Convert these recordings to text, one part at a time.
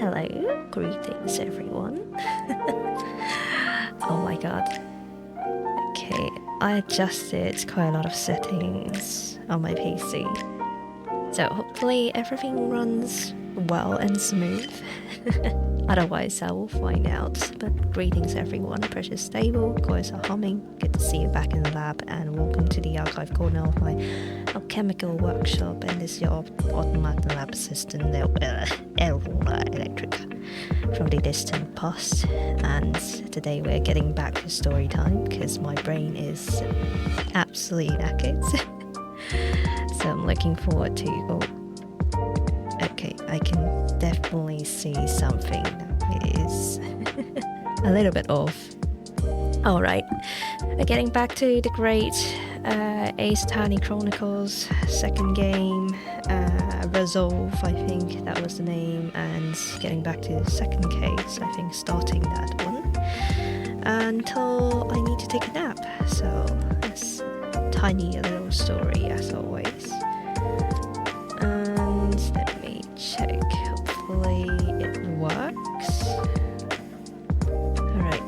Hello, greetings everyone. Oh my god. Okay, I adjusted quite a lot of settings on my PC. So hopefully everything runs well and smooth. Otherwise I will find out. But greetings everyone, Precious Stable, coils are humming. Good to see you back in the lab and welcome to the archive corner of my alchemical workshop, and this is your automatic lab assistant, Eleonora Electrica, from the distant past. And today we're getting back to story time because my brain is absolutely knackered. So I'm looking forward to... Oh, okay, I can definitely see something that is a little bit off. Alright, getting back to the great Ace Attorney Chronicles second game, Resolve, I think that was the name, and getting back to the second case, I think starting that one, until I need to take a nap, so it's a tiny little story as always. And let me check, hopefully it works. Alright.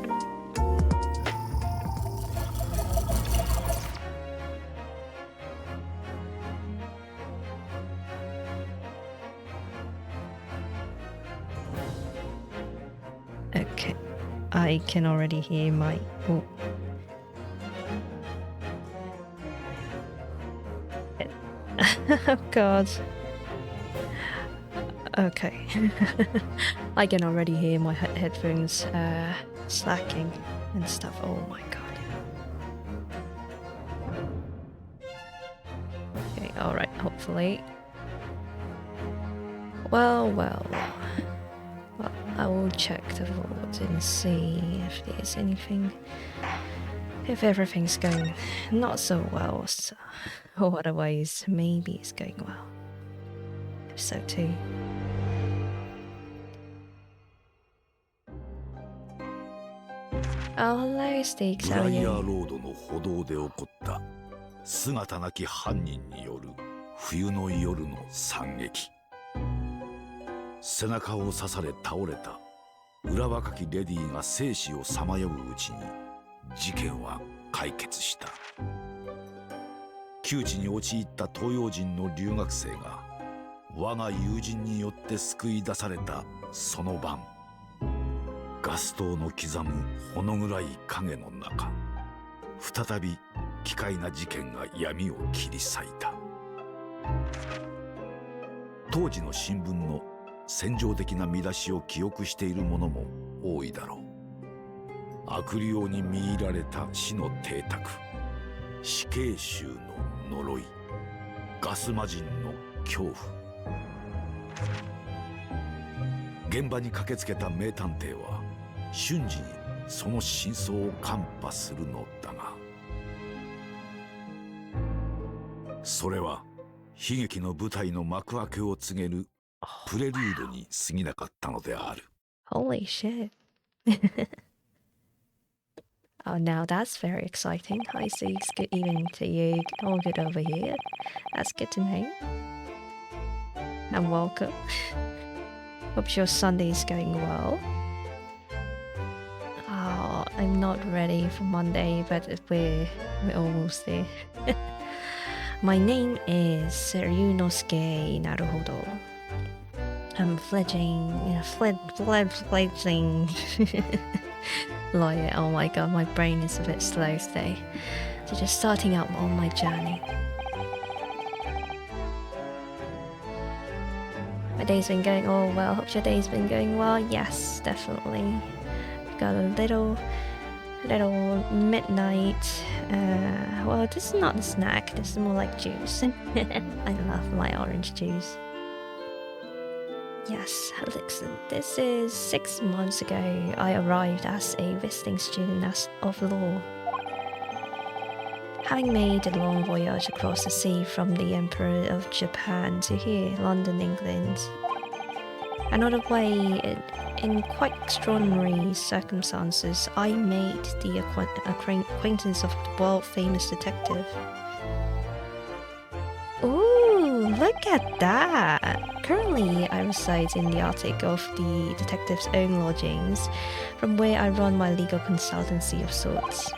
Okay, I can already hear my... Oh. Oh god. Okay. I can already hear my headphones slacking and stuff. Oh my god. Okay, alright, hopefully. Well, I will check the vault and see if there's anything, if everything's going not so well, so, or otherwise maybe it's going well. If so too. Oh, hello, Sticks. How are you? ブライヤーロードの歩道で起こった姿なき犯人による冬の夜の惨劇。背中を刺され倒れた裏若きレディーが生死をさまよううちに事件は解決した。窮地に陥った東洋人の留学生が我が友人によって救い出されたその晩、ガス灯の刻むほの暗い影の中、再び奇怪な事件が闇を切り裂いた。当時の新聞の戦場的な見出しを記憶している者も多いだろう。悪霊に見入られた死の邸宅、死刑囚の呪い、ガス魔人の恐怖。現場に駆けつけた名探偵は瞬時にその真相を看破するのだが、それは悲劇の舞台の幕開けを告げるプレリュードに過ぎなかったのである。Holy shit. Oh, now that's very exciting. Hi, Six. Good evening to you. All good over here. That's good to know. And welcome. Hope your Sunday is going well. Oh, I'm not ready for Monday, but we're almost there. My name is Ryunosuke Naruhodo. I'm fledgling lawyer. Oh my god, my brain is a bit slow today. So just starting out on my journey. My day's been going all well. Hope your day's been going well. Yes, definitely. Got a little midnight. Well, this is not a snack. This is more like juice. I love my orange juice. Yes, listen, this is 6 months ago I arrived as a visiting student of law. Having made a long voyage across the sea from the Emperor of Japan to here, London, England. And on the way, in quite extraordinary circumstances, I made the acquaintance of the world-famous detective. Ooh, look at that! Currently, I reside in the attic of the detective's own lodgings, from where I run my legal consultancy of sorts.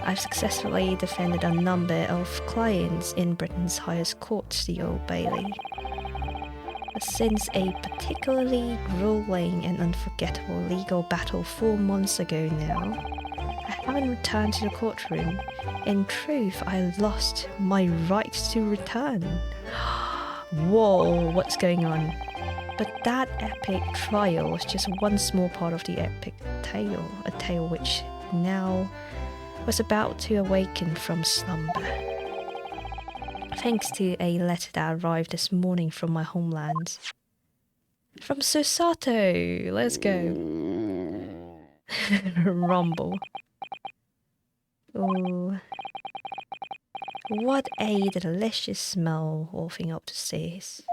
I've successfully defended a number of clients in Britain's highest court, the Old Bailey. But since a particularly grueling and unforgettable legal battle 4 months ago now, I haven't returned to the courtroom. In truth, I lost my right to return. Whoa, what's going on? But that epic trial was just one small part of the epic tale, a tale which now was about to awaken from slumber. Thanks to a letter that arrived this morning from my homeland. From Susato! Let's go. Rumble. Ooh. What a delicious smell wafting up the stairs.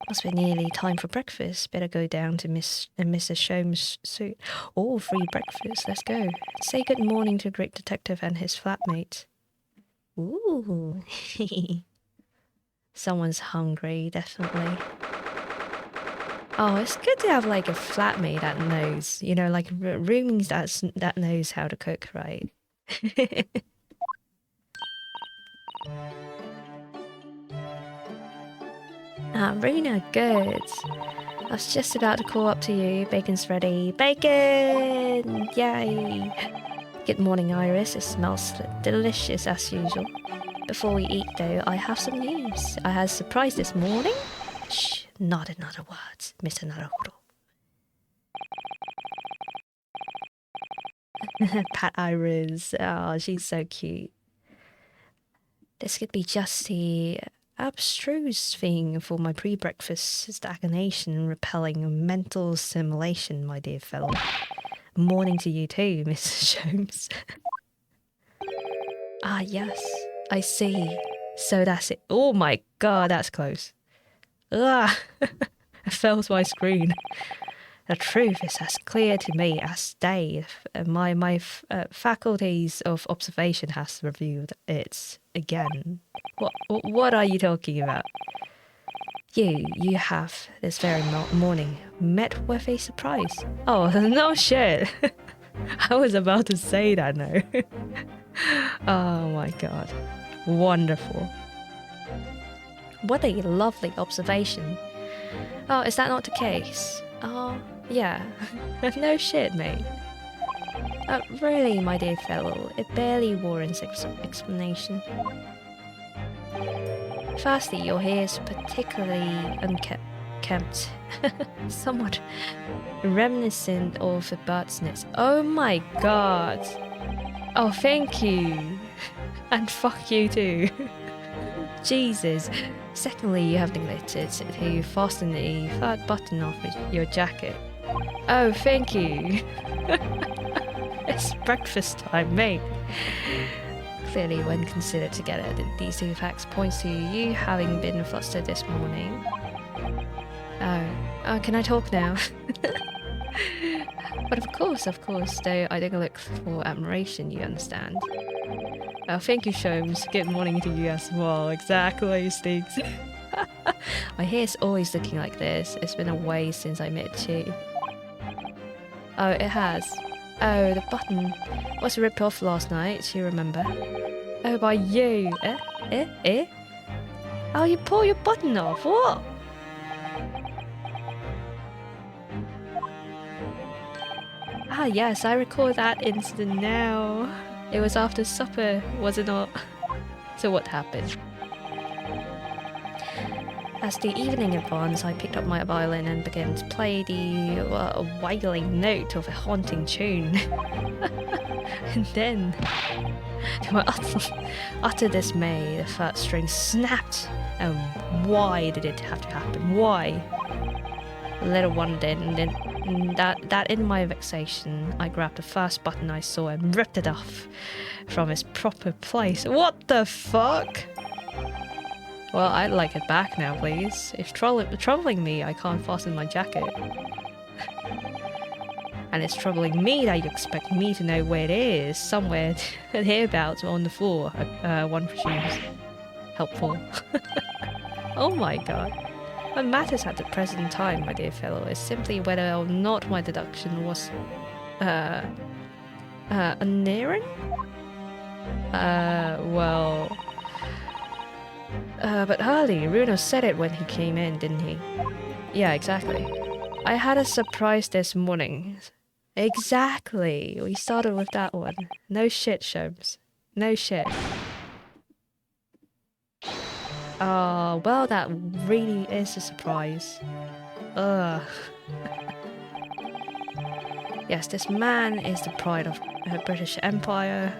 Must be nearly time for breakfast. Better go down to Mr. Sholmes' suite. Oh, free breakfast. Let's go. Say good morning to the great detective and his flatmate. Ooh. Someone's hungry, definitely. Oh, it's good to have like a flatmate that knows, you know, like roomies that knows how to cook, right? Rena, good. I was just about to call up to you. Bacon's ready. Bacon! Yay! Good morning, Iris. It smells delicious as usual. Before we eat, though, I have some news. I had a surprise this morning. Shh, not another word, Mr. Naruhodo. Pat Iris. Oh, she's so cute. This could be just the abstruse thing for my pre-breakfast stagnation and repelling mental simulation, my dear fellow. Morning to you too, Mr. Sholmes. Ah, yes, I see. So that's it. Oh my god, that's close. Ah, I fell to my screen. The truth is as clear to me as day. My faculties of observation has revealed it again. What are you talking about? You have, this very morning, met with a surprise. Oh, no shit. I was about to say that now. Oh my god. Wonderful. What a lovely observation. Oh, is that not the case? Oh, yeah. No shit, mate. Really, my dear fellow, it barely warrants explanation. Firstly, your hair is particularly unkempt, somewhat reminiscent of a bird's nest. Oh my god! Oh, thank you! And fuck you too! Jesus! Secondly, you have neglected to fasten the third button off your jacket. Oh, thank you! It's breakfast time, mate! Clearly, when considered together, these two facts point to you having been flustered this morning. Oh, can I talk now? But of course, though I don't look for admiration, you understand. Oh, thank you, Sholmes. Good morning to you as well. Exactly, Sticks. My hair's always looking like this. It's been a way since I met you. Oh, it has. Oh, the button was ripped off last night, you remember? Oh, by you. Eh? Oh, you pull your button off. What? Ah, yes, I recall that incident now. It was after supper, was it not? So what happened? As the evening advanced, I picked up my violin and began to play the wailing note of a haunting tune. And then, to my utter dismay, the third string snapped. And why did it have to happen? Why? Little wonder that in my vexation, I grabbed the first button I saw and ripped it off from its proper place. What the fuck? Well, I'd like it back now, please. If troubling me, I can't fasten my jacket. And it's troubling me that you expect me to know where it is, somewhere hereabouts on the floor, one presumes. helpful. Oh my god. What matters at the present time, my dear fellow, is simply whether or not my deduction was unerring? Well... but Harley, Bruno said it when he came in, didn't he? Yeah, exactly. I had a surprise this morning. Exactly! We started with that one. No shit, Sholmes. No shit. Well, that really is a surprise. Ugh. Yes, this man is the pride of the British Empire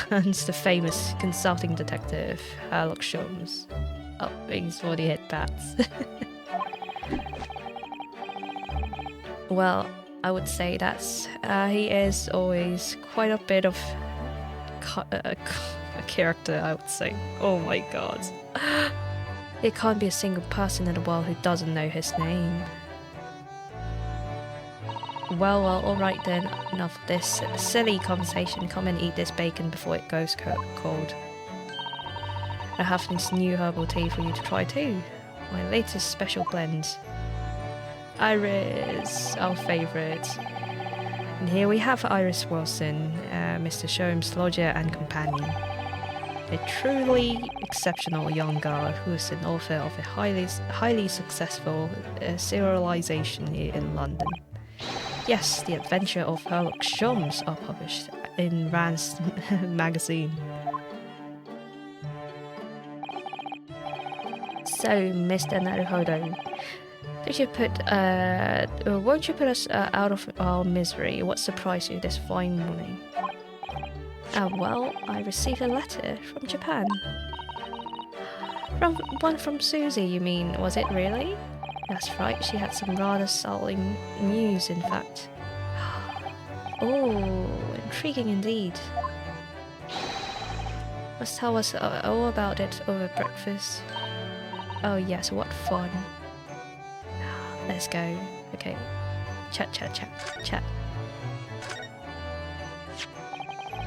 and the famous consulting detective, Sherlock Sholmes. Oh, he's already hit bats. Well, I would say that's he is always quite a bit of a character, I would say. Oh my god. There can't be a single person in the world who doesn't know his name. Well, alright then. Enough of this silly conversation. Come and eat this bacon before it goes cold. I have this new herbal tea for you to try too. My latest special blend. Iris, our favourite. And here we have Iris Wilson, Mr. Sholmes' lodger and companion. A truly exceptional young girl who is an author of a highly successful serialization here in London. Yes, The Adventure of Sherlock Sholmes are published in Rand's magazine. So, Mr. Naruhodo, won't you put us out of our misery? What surprised you this fine morning? Well, I received a letter from Japan. From Susie, you mean, was it really? That's right, she had some rather startling news, in fact. Oh, intriguing indeed. Must tell us all about it over breakfast. Oh yes, what fun. Let's go. Okay. Chat.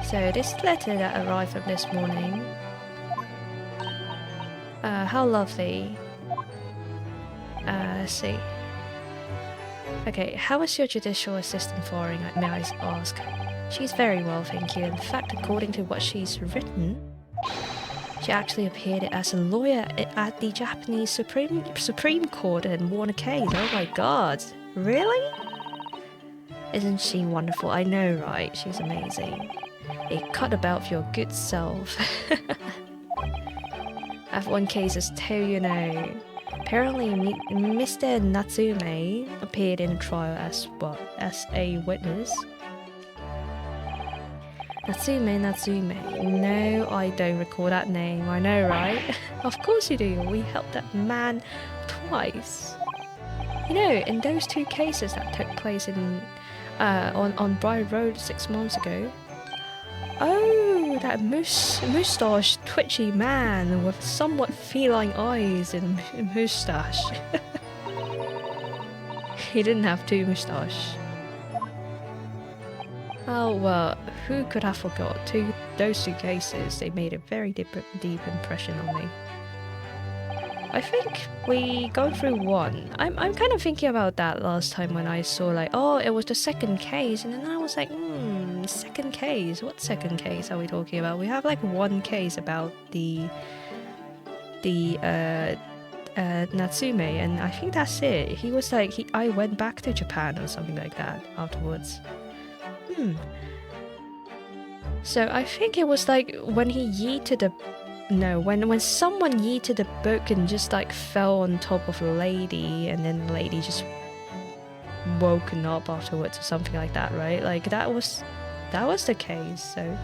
So this letter that arrived from this morning. How lovely. Let's see. Okay, how is your judicial assistant faring, may I ask? She's very well, thank you. In fact, according to what she's written, she actually appeared as a lawyer at the Japanese Supreme Court and won a case. Oh my god. Really? Isn't she wonderful? I know, right? She's amazing. A cut about your good self. I've won cases too, you know. Apparently, Mr. Natsume appeared in the trial as what? As a witness? Natsume. No, I don't recall that name. I know, right? Of course you do. We helped that man twice. You know, in those two cases that took place in on Briar Road 6 months ago. Oh, that moustache twitchy man with somewhat feline eyes and moustache. He didn't have two moustache. Oh well, who could have forgot those two cases? They made a very deep impression on me. I think we go through one. I'm kind of thinking about that last time when I saw like, oh, it was the second case, and then I was like, second case? What second case are we talking about? We have like one case about the Natsume, and I think that's it. He was like, I went back to Japan or something like that afterwards. So I think it was like when he yeeted the... No, when someone yeeted a book and just like fell on top of a lady, and then the lady just woken up afterwards or something like that, right? Like that was the case. So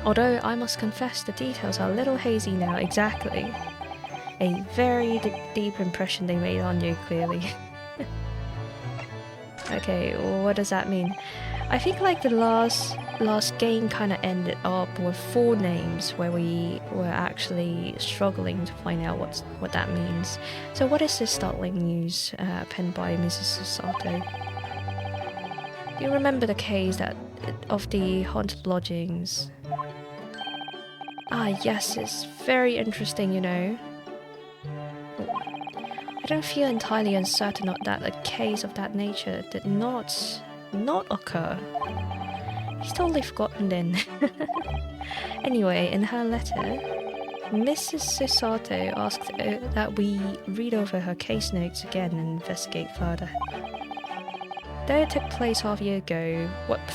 although I must confess the details are a little hazy now. Exactly. A very deep impression they made on you, clearly. Okay, what does that mean? I think like the last game kind of ended up with 4 names where we were actually struggling to find out what that means. So what is this startling news penned by Mrs. Sato? Do you remember the case of the haunted lodgings? Ah, yes, it's very interesting, you know. I don't feel entirely uncertain that a case of that nature did not occur. He's totally forgotten then. Anyway, in her letter, Mrs. Susato asked that we read over her case notes again and investigate further. Though it took place half a year ago,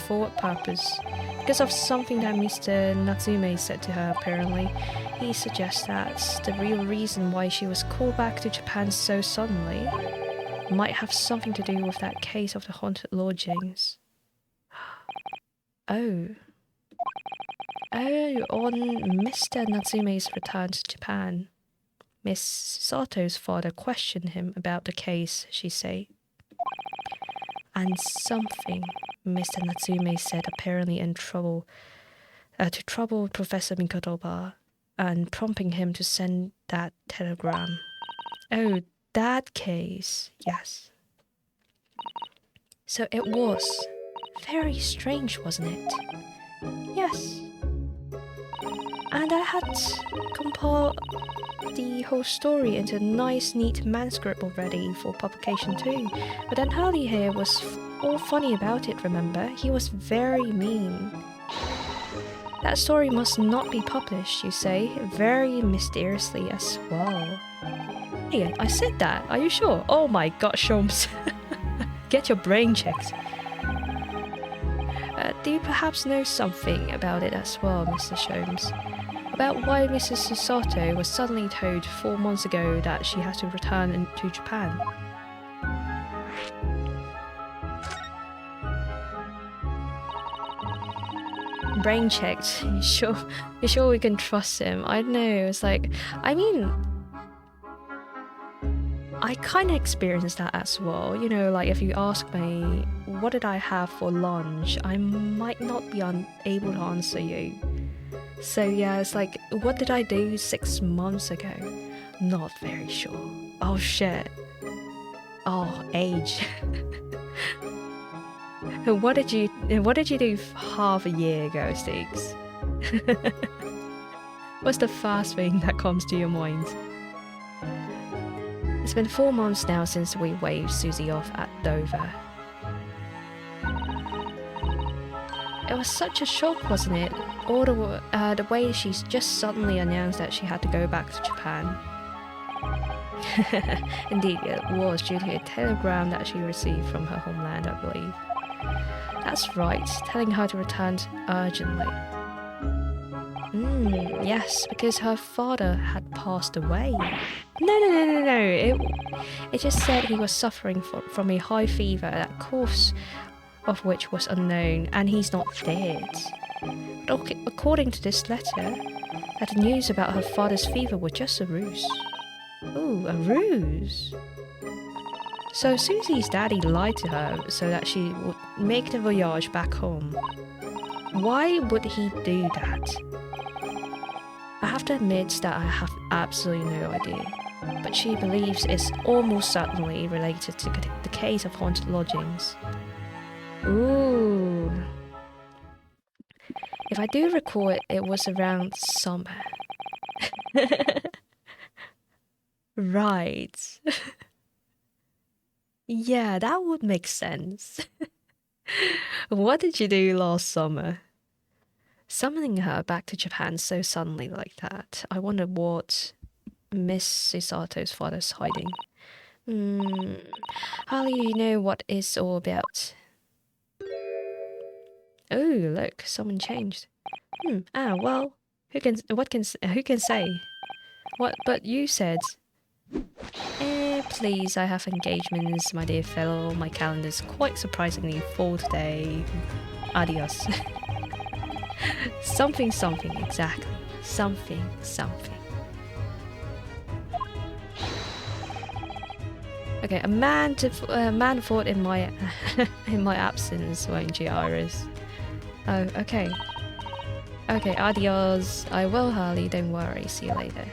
for what purpose? Because of something that Mr. Natsume said to her, apparently. He suggests that the real reason why she was called back to Japan so suddenly might have something to do with that case of the haunted lodgings. Oh. Oh, on Mr. Natsume's return to Japan, Miss Sato's father questioned him about the case, she say. And something, Mr. Natsume said, apparently in trouble, to trouble Professor Mikotoba, and prompting him to send that telegram. Oh, that case, yes. So it was very strange, wasn't it? Yes. And I had compiled the whole story into a nice, neat manuscript already for publication too. But then Hurley here was all funny about it, remember? He was very mean. That story must not be published, you say, very mysteriously as well. Hey, I said that, are you sure? Oh my god, Sholmes. Get your brain checked. Do you perhaps know something about it as well, Mr. Sholmes? About why Mrs. Susato was suddenly told 4 months ago that she had to return to Japan? Brain checked. You sure we can trust him? I don't know. It's like, I mean, I kind of experienced that as well. You know, like if you ask me, what did I have for lunch? I might not be able to answer you. So yeah, it's like, what did I do 6 months ago? Not very sure. Oh shit. Oh, age. What did you do half a year ago, Stiggs? What's the first thing that comes to your mind? It's been 4 months now since we waved Susie off at Dover. It was such a shock, wasn't it? All the way she's just suddenly announced that she had to go back to Japan. Indeed, it was due to a telegram that she received from her homeland, I believe. That's right, telling her to return urgently. Yes, because her father had passed away. No. It just said he was suffering from a high fever, that cause of which was unknown, and he's not dead. But according to this letter, that the news about her father's fever was just a ruse. Ooh, a ruse? So Susie's daddy lied to her so that she would make the voyage back home. Why would he do that? I have to admit that I have absolutely no idea, but she believes it's almost certainly related to the case of haunted lodgings. Ooh. If I do recall it was around summer. Right. Yeah, that would make sense. What did you do last summer? Summoning her back to Japan so suddenly like that. I wonder what Miss Susato's father's hiding. Harley, you know what it's all about. Oh, look, someone changed. Well, who can say? What? But you said. Please, I have engagements, my dear fellow. My calendar's quite surprisingly full today. Adios. Something, exactly. Something. Okay, a man fought in my in my absence, won't you, Iris? Oh, okay. Okay, adios. I will, Harley. Don't worry. See you later.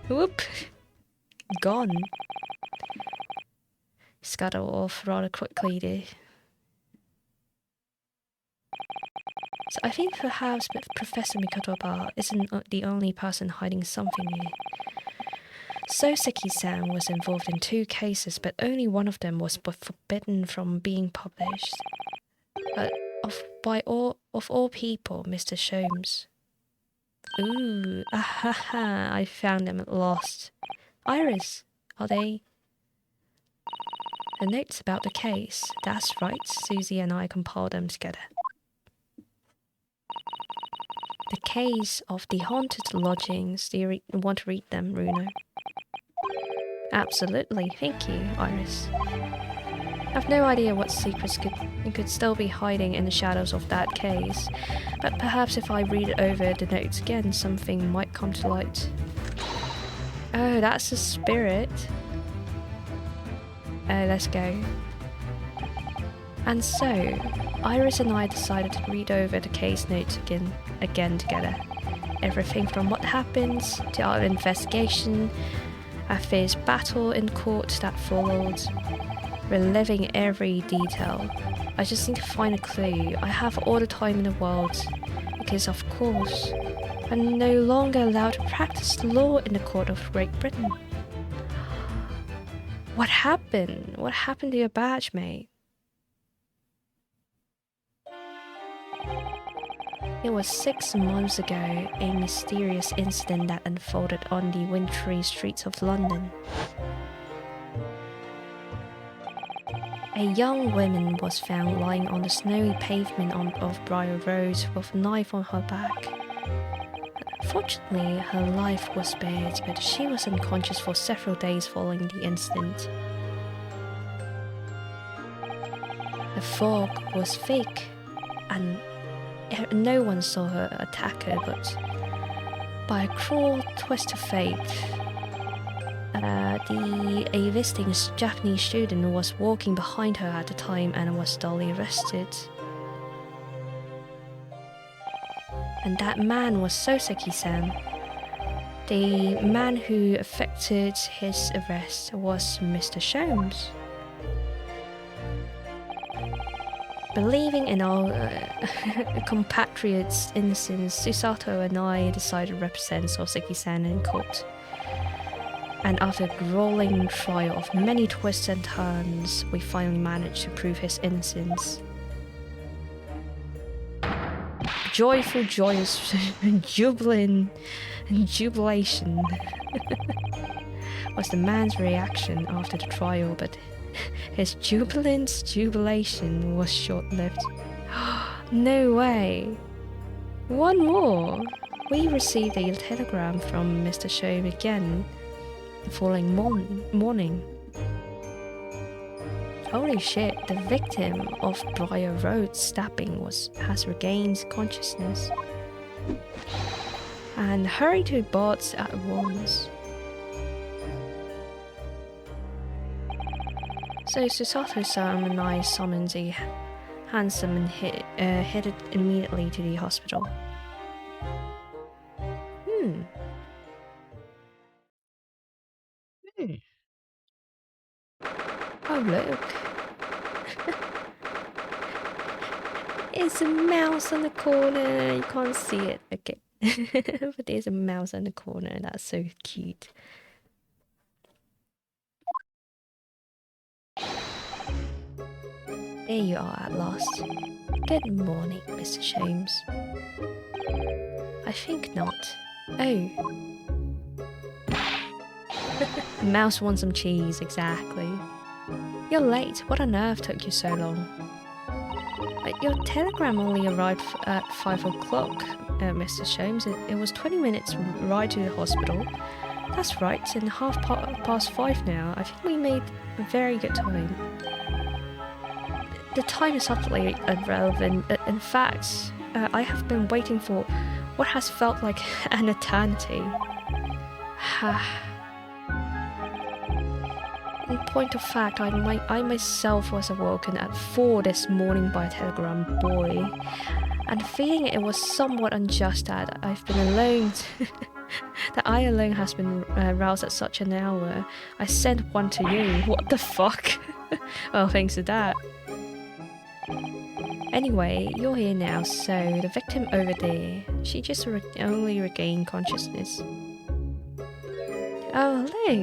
Whoop. Gone. Scuttle off rather quickly there. So I think perhaps Professor Mikotoba isn't the only person hiding something here. Soseki-san was involved in 2 cases, but only one of them was forbidden from being published. But of all people, Mr. Sholmes. Ooh, ahaha, I found them at last. Iris, are they? The notes about the case. That's right, Susie and I compiled them together. The case of the haunted lodgings. Do you want to read them, Runo? Absolutely, thank you, Iris. I've no idea what secrets could still be hiding in the shadows of that case, but perhaps if I read over the notes again, something might come to light. Oh, that's the spirit. Let's go. And so, Iris and I decided to read over the case notes again together. Everything from what happens to our investigation, a fierce battle in court that followed, reliving every detail. I just need to find a clue. I have all the time in the world, because of course, I'm no longer allowed to practice law in the court of Great Britain. What happened? What happened to your badge, mate? It was 6 months ago, a mysterious incident that unfolded on the wintry streets of London. A young woman was found lying on the snowy pavement of Briar Road with a knife on her back. Fortunately, her life was spared, but she was unconscious for several days following the incident. The fog was thick, and no one saw her attacker, but by a cruel twist of fate, a visiting Japanese student was walking behind her at the time and was duly arrested. And that man was Soseki-san. The man who effected his arrest was Mr. Sholmes. Believing in our compatriots' innocence, Susato and I decided to represent Soseki-san in court. And after a grueling trial of many twists and turns, we finally managed to prove his innocence. Joyful, joyous, jubilation was the man's reaction after the trial, but his jubilation was short-lived. No way! One more! We received a telegram from Mr. Sholmes again the following morning. Holy shit, the victim of Briar Road stabbing has regained consciousness and hurried to Bart's at once. So Susato-san and I summoned a hansom and headed immediately to the hospital. Oh look. It's a mouse on the corner. You can't see it. Okay. But there's a mouse on the corner. That's so cute. There you are at last. Good morning, Mr. Sholmes. I think not. Oh. The mouse wants some cheese, exactly. You're late. What on earth took you so long? Your telegram only arrived at 5 o'clock, Mr. Sholmes. It was 20 minutes ride to the hospital. That's right, it's in past 5 now. I think we made a very good time. The time is utterly irrelevant. In fact, I have been waiting for what has felt like an eternity. In point of fact, I myself was awoken at 4 this morning by a telegram boy, and feeling it was somewhat unjust that I've been alone, that I alone has been roused at such an hour, I sent one to you. What the fuck? Well, thanks to that. Anyway, you're here now, so the victim over there, she just only regained consciousness. Oh, hello!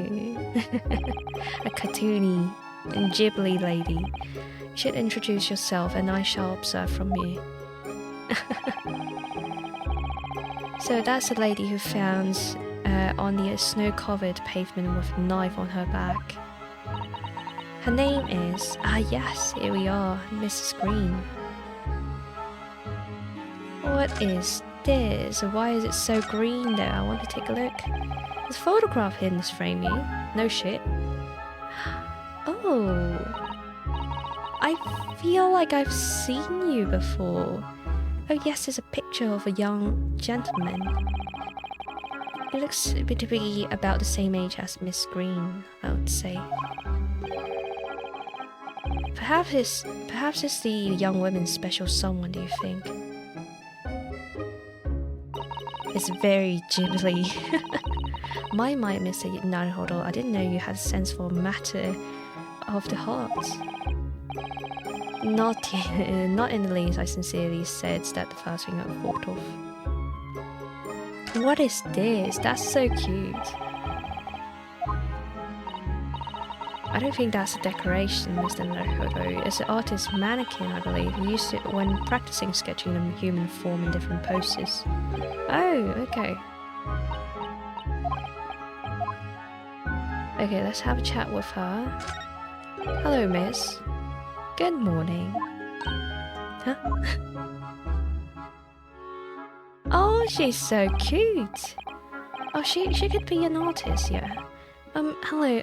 A cartoony and ghibli lady. You should introduce yourself and I shall observe from here. So that's the lady who found on the snow-covered pavement with a knife on her back. Her name is... yes, here we are, Mrs. Green. What is this? Why is it so green though? I want to take a look. There's a photograph in this frame here. No shit. Oh. I feel like I've seen you before. Oh yes, there's a picture of a young gentleman. He looks to be about the same age as Miss Green, I would say. Perhaps it's the young woman's special someone, do you think? It's very ghibli. My Mr. Naruhodo, I didn't know you had a sense for matter of the heart. Not in the least, I sincerely said that the first thing I thought of. What is this? That's so cute. I don't think that's a decoration, Mr. Naruhodo. It's an artist's mannequin, I believe. He used it when practicing sketching a human form in different poses. Oh, okay. Okay, let's have a chat with her. Hello, miss. Good morning. Huh? Oh, she's so cute. Oh, she could be an artist, yeah. Hello,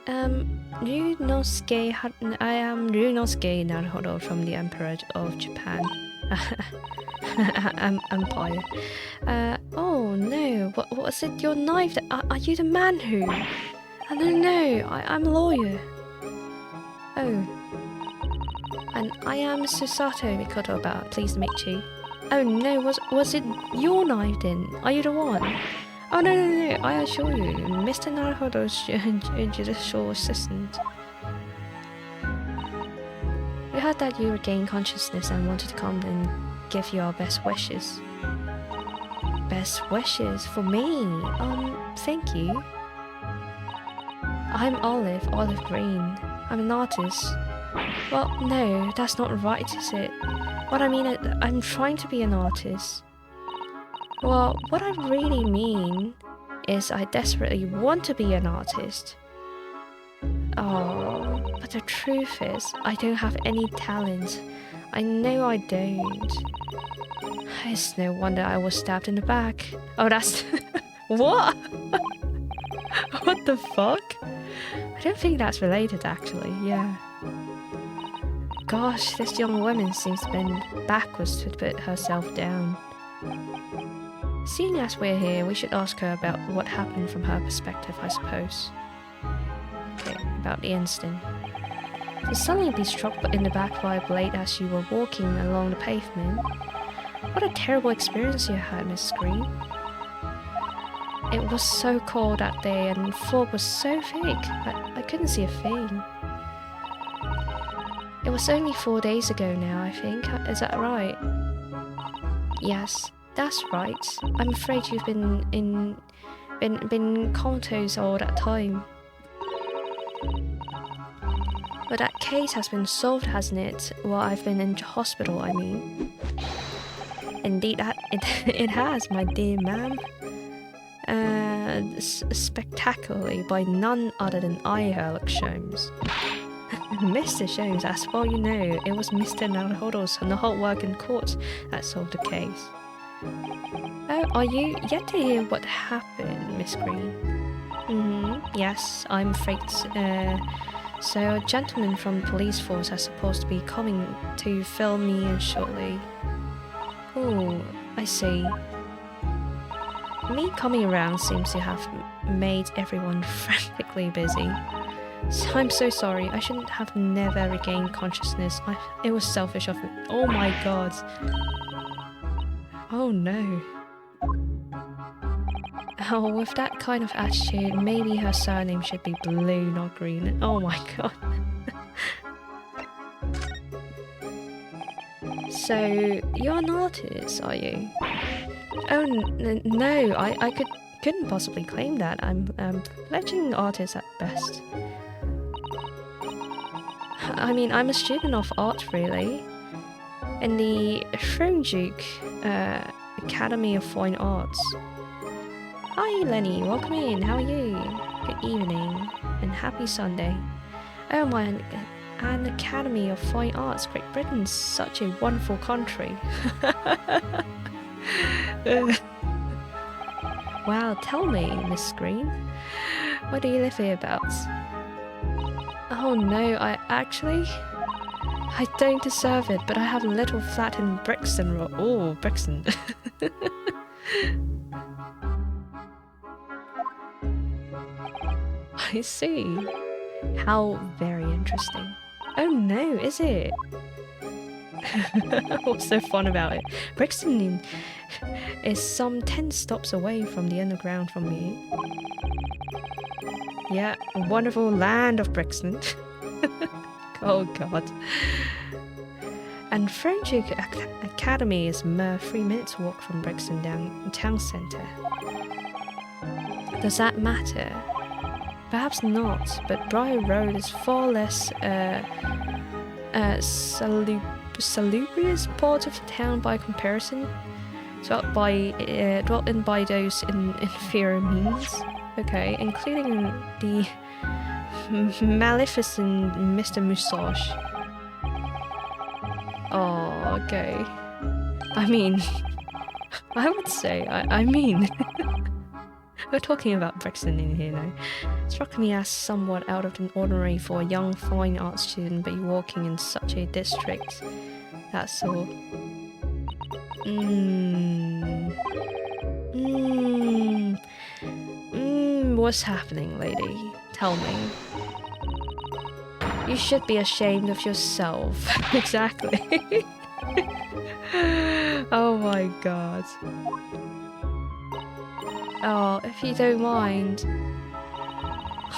Ryunosuke, I am Ryunosuke Naruhodo from the Emperor of Japan. Empire. Oh no, what was it, your knife? Are you the man who? No, I'm a lawyer. Oh. And I am Susato Mikotoba, pleased to meet you. Oh no, was it your knife then? Are you the one? Oh no, I assure you, Mr. Naruhodo's judicial assistant. We heard that you regained consciousness and wanted to come and give you our best wishes. Best wishes? For me? Thank you. I'm Olive Green. I'm an artist. Well, no, that's not right, is it? What I mean, I'm trying to be an artist. Well, what I really mean is I desperately want to be an artist. Oh, but the truth is, I don't have any talent. I know I don't. It's no wonder I was stabbed in the back. Oh, that's... What? What the fuck? I don't think that's related, actually, yeah. Gosh, this young woman seems to bend backwards to put herself down. Seeing as we're here, we should ask her about what happened from her perspective, I suppose. Okay, about the incident. To suddenly be struck in the back by a blade as you were walking along the pavement. What a terrible experience you had, Miss Green. It was so cold that day and the fog was so thick, I couldn't see a thing. It was only 4 days ago now, I think. Is that right? Yes, that's right. I'm afraid you've been comatose all that time. But that case has been solved, hasn't it? Well, I've been in hospital, I mean. Indeed, it has, my dear ma'am. Spectacularly by none other than Eleoelec Sholmes. Mr. Sholmes, as well you know, it was Mr. Naruhodo's and the hard work in court that solved the case. Oh, are you yet to hear what happened, Miss Green? Yes, I'm afraid so a gentleman from the police force is supposed to be coming to fill me in shortly. Oh, I see. Me coming around seems to have made everyone frantically busy. So I'm so sorry, I shouldn't have never regained consciousness. It was selfish of me. Oh my god. Oh no. Oh, with that kind of attitude, maybe her surname should be Blue, not Green. Oh my god. So, you're an artist, are you? Oh, no, I couldn't possibly claim that. I'm fledgling artist at best. I mean, I'm a student of art, really. In the Shronjuk Academy of Fine Arts. Hi, Lenny. Welcome in. How are you? Good evening and happy Sunday. Oh my, an Academy of Fine Arts. Great Britain's such a wonderful country. Wow, tell me, Miss Screen. What do you live here about? Oh no, I don't deserve it, but I have a little flat in Brixton. Oh, Brixton. I see. How very interesting. Oh no, is it? What's so fun about it? Brixton is some 10 stops away from the underground from me. Yeah, a wonderful land of Brixton. Oh god. And Frenchik Academy is mere 3 minutes walk from Brixton down town centre. Does that matter? Perhaps not, but Briar Road is far less salubrious part of the town by comparison. Dwelt in by those inferior means. Okay, including the maleficent Mr. Musash. Oh, okay. I mean, I would say, I mean, we're talking about Brixton in here now. Struck me as somewhat out of the ordinary for a young fine art student be walking in such a district. That's all. What's happening, lady? Tell me. You should be ashamed of yourself. Exactly. Oh my god. Oh, if you don't mind,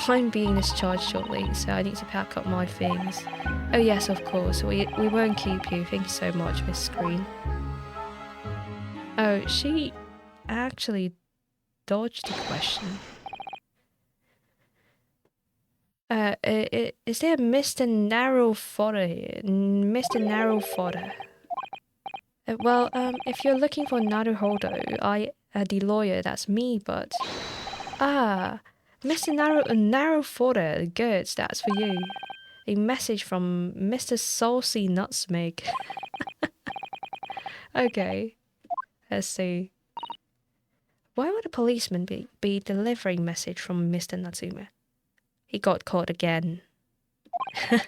I'm being discharged shortly, so I need to pack up my things. Oh yes, of course, we won't keep you. Thank you so much, Miss Screen. Oh, she actually dodged the question. Is there Mr. Narrow Fodder here? Mr. Narrow Fodder. Well, if you're looking for Naruhodo, the lawyer, that's me, but... Ah, Mr. Narrow Fodder, good, that's for you. A message from Mr. Saucy Nutsmeg. Okay, let's see. Why would a policeman be delivering message from Mr. Natsume? He got caught again.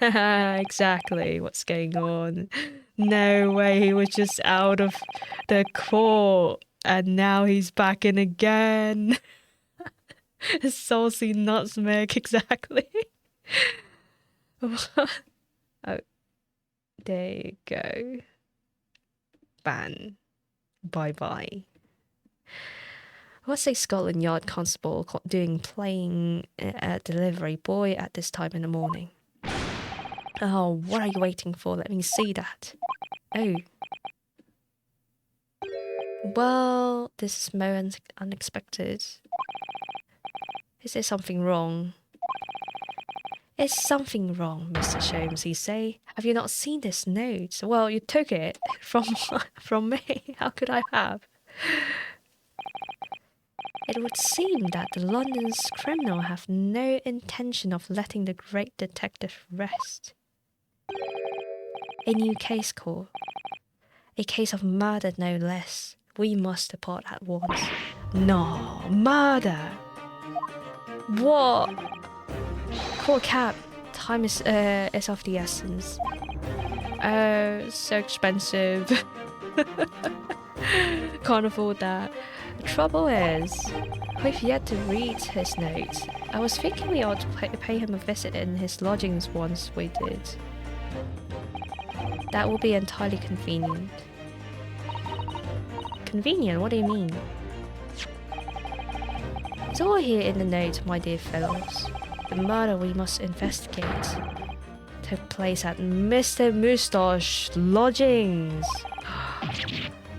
Exactly what's going on. No way, he was just out of the court and now he's back in again. Saucy Nutsmeg, exactly. Oh, there you go. Ban. Bye-bye. What's a Scotland Yard constable playing a delivery boy at this time in the morning? Oh, what are you waiting for? Let me see that. Oh. Well, this is most unexpected. Is there something wrong? Is something wrong, Mr. Sholmes, you say? Have you not seen this note? Well, you took it from me. How could I have? It would seem that the London's criminal have no intention of letting the great detective rest. A new case call. A case of murder, no less. We must depart at once. No, murder! What? Call a cab. Time is of the essence. Oh, so expensive. Can't afford that. The trouble is, we've yet to read his note. I was thinking we ought to pay him a visit in his lodgings once we did. That will be entirely convenient. Convenient? What do you mean? It's all here in the note, my dear fellows. The murder we must investigate. took place at Mr. Moustache lodgings.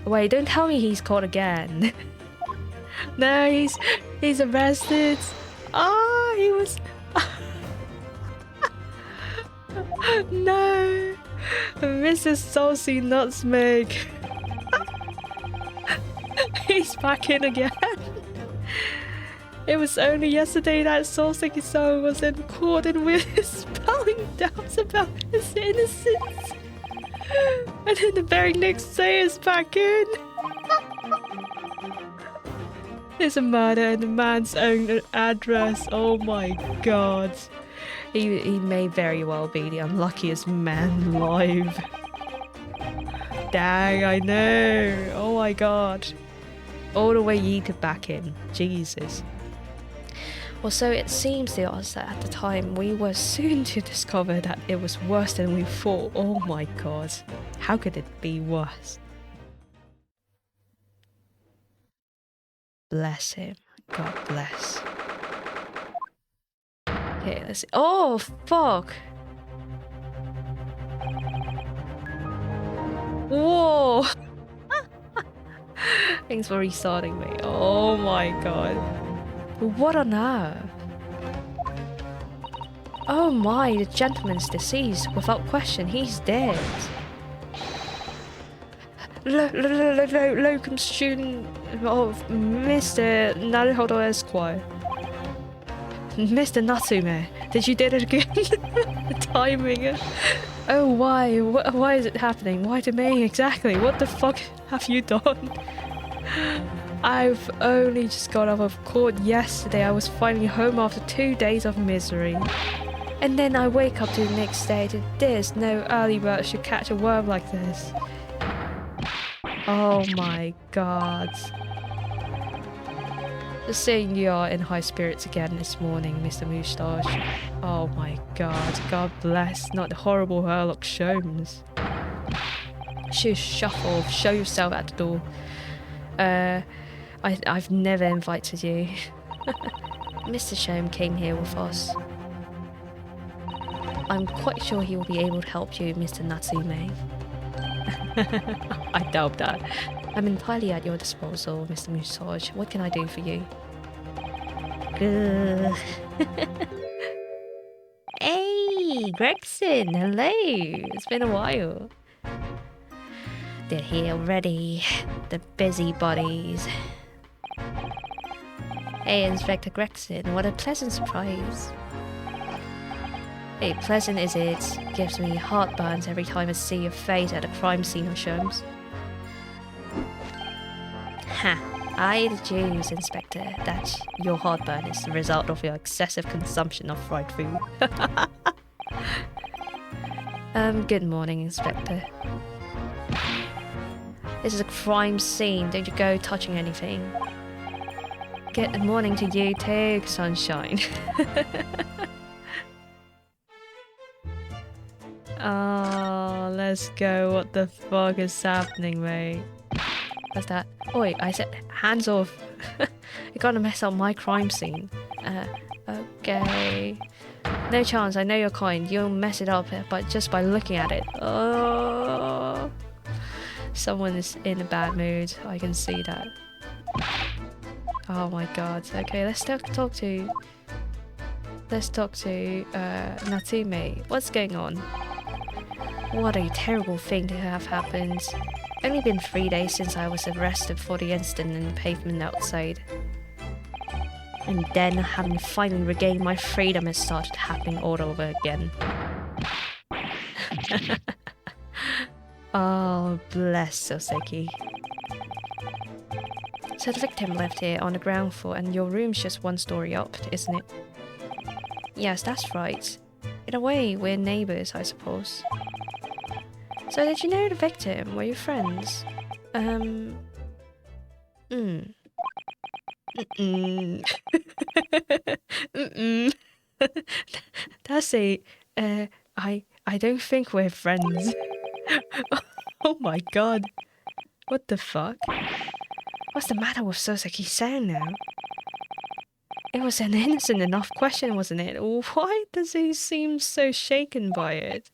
Wait, don't tell me he's caught again. No, he's arrested. Ah, he was... No, Mr. Saucy Nutmeg. He's back in again. It was only yesterday that Saucy-san was in court and we were spelling doubts about his innocence. And then the very next day is back in. There's a murder in the man's own address. Oh my god. He may very well be the unluckiest man alive. Dang, I know. Oh my god. All the way yeeted back in. Jesus. Well, so it seems to us that at the time we were soon to discover that it was worse than we thought. Oh my god. How could it be worse? Bless him. God bless. Okay, let's see. Oh, fuck! Whoa! Thanks for restarting me. Oh my god. What on earth? Oh my, the gentleman's deceased. Without question, he's dead. Locum student of Mr. Naruhodo Esquire. Mr. Natsume, did you did it again? The timing. Oh, why? Why is it happening? Why to me exactly? What the fuck have you done? I've only just got out of court yesterday. I was finally home after 2 days of misery. And then I wake up to the next day to this. No early bird should catch a worm like this. Oh my god. Just seeing you are in high spirits again this morning, Mr. Moustache. Oh my god. God bless. Not the horrible Herlock Sholmes. Shuffle. Show yourself at the door. I've never invited you. Mr. Sholmes came here with us. I'm quite sure he will be able to help you, Mr. Natsume. I doubt that. I'm entirely at your disposal, Mr. Moustache. What can I do for you? Hey, Gregson, hello! It's been a while. They're here already. The busybodies. Hey, Inspector Gregson, what a pleasant surprise. Hey, pleasant is it. Gives me heartburns every time I see your face at a crime scene of Sholmes. Ha! I deduce, Inspector, that your heartburn is the result of your excessive consumption of fried food. Good morning, Inspector. This is a crime scene. Don't you go touching anything. Good morning to you too, sunshine. Oh, let's go. What the fuck is happening, mate? What's that? Oi, I said hands off. You're gonna mess up my crime scene. Okay. No chance, I know you're kind. You'll mess it up but just by looking at it. Oh. Someone is in a bad mood. I can see that. Oh my god. Okay, let's talk to Natsume. What's going on? What a terrible thing to have happened. Only been 3 days since I was arrested for the incident in the pavement outside. And then, having finally regained my freedom, it started happening all over again. Oh, bless Soseki. So the victim lived here on the ground floor and your room's just 1 story up, isn't it? Yes, that's right. In a way, we're neighbours, I suppose. So did you know the victim? Were you friends? That's a... I don't think we're friends. Oh my god. What the fuck? What's the matter with Soseki-san now? It was an innocent enough question, wasn't it? Why does he seem so shaken by it?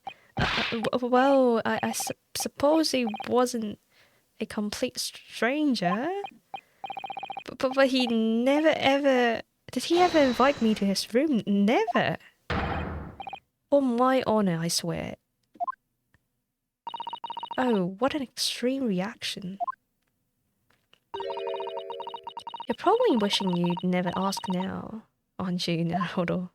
Well, I suppose he wasn't a complete stranger. But he never ever... Did he ever invite me to his room? Never. On my honor, I swear. Oh, what an extreme reaction. You're probably wishing you'd never asked now, aren't you, Naruto?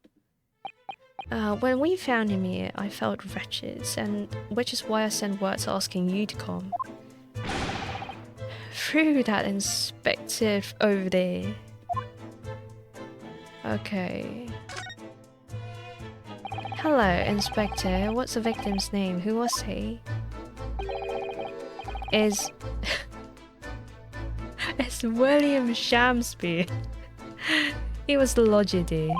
When we found him here, I felt wretched, and which is why I sent words asking you to come. Through that inspector over there. Okay. Hello, Inspector. What's the victim's name? Who was he? It's William Shamsby. He was the lodger there.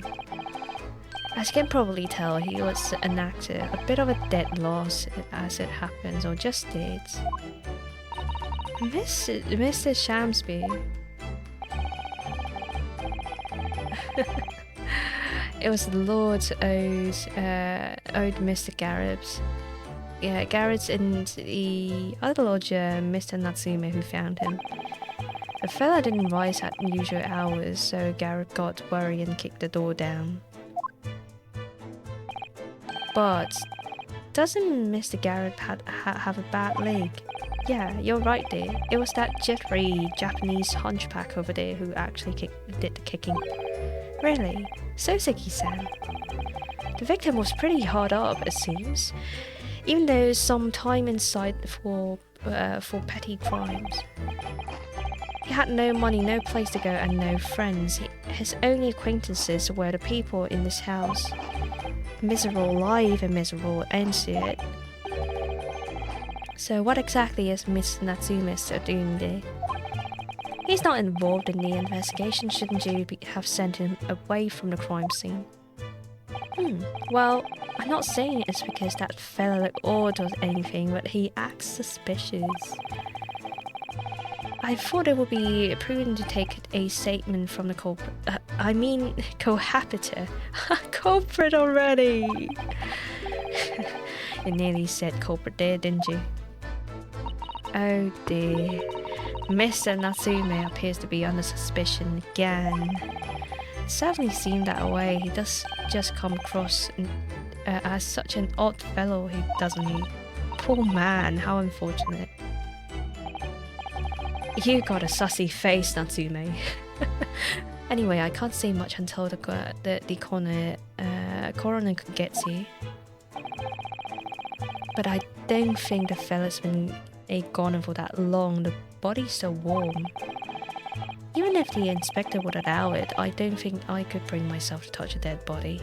As you can probably tell, he was an actor, a bit of a dead loss as it happens, or just did. Mr. Shamsby. It was the Lord's owed Mr. Garrett's. Yeah, Garrett's and the other lodger, Mr. Natsume, who found him. The fella didn't rise at usual hours, so Garrett got worried and kicked the door down. But doesn't Mr. Garrett have a bad leg? Yeah, you're right there. It was that jittery Japanese hunchback over there who actually did the kicking. Really? So Seki-san. The victim was pretty hard up, it seems. Even though some time inside for petty crimes. He had no money, no place to go, and no friends. His only acquaintances were the people in this house. Miserable life and miserable end to it. So what exactly is Mr. Natsume doing there? He's not involved in the investigation. Shouldn't you have sent him away from the crime scene? Well, I'm not saying it's because that fella looked odd or anything, but he acts suspicious. I thought it would be prudent to take a statement from the cohabiter. Culprit already! You nearly said culprit there, didn't you? Oh dear. Mr. Natsume appears to be under suspicion again. It certainly seemed that way. He does just come across as such an odd fellow, doesn't he? Poor man, how unfortunate. You got a sussy face, Natsume. Anyway, I can't say much until the coroner gets here. But I don't think the fella's been a goner for that long. The body's so warm. Even if the inspector would allow it, I don't think I could bring myself to touch a dead body.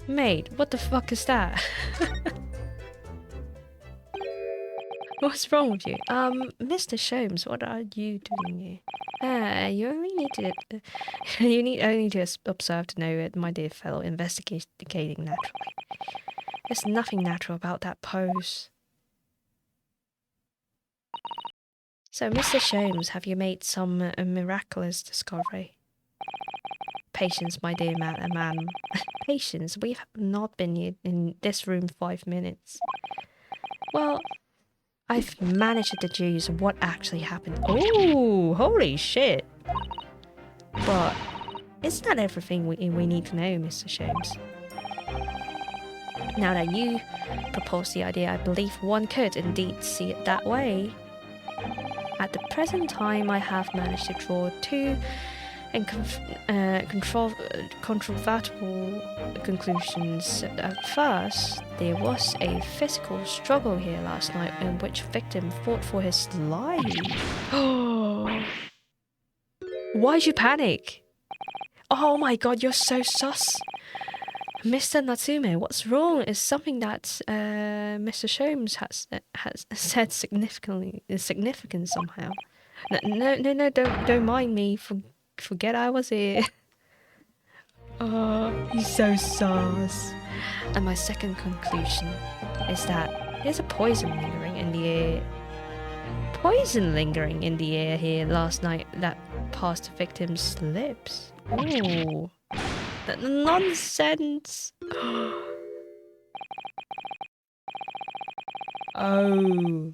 Mate, what the fuck is that? What's wrong with you? Mr. Sholmes, what are you doing here? You only need to... you need only to observe to know it, my dear fellow, investigating naturally. There's nothing natural about that pose. So, Mr. Sholmes, have you made some miraculous discovery? Patience, my dear man. Patience, we have not been here in this room 5 minutes. Well... I've managed to deduce what actually happened. Oh, holy shit. But isn't that everything we need to know, Mr. Sholmes? Now that you propose the idea, I believe one could indeed see it that way. At the present time, I have managed to draw two controvertible conclusions. At first, there was a physical struggle here last night in which victim fought for his life. Oh, why'd you panic? Oh my god, you're so sus. Mr. Natsume, what's wrong? Is something that Mr. Sholmes has said significant somehow. No, don't mind me. Forget I was here. Oh, he's so sus. And my second conclusion is that there's a poison lingering in the air. poison lingering in the air here last night that passed the victim's lips. Ooh. Nonsense. Oh.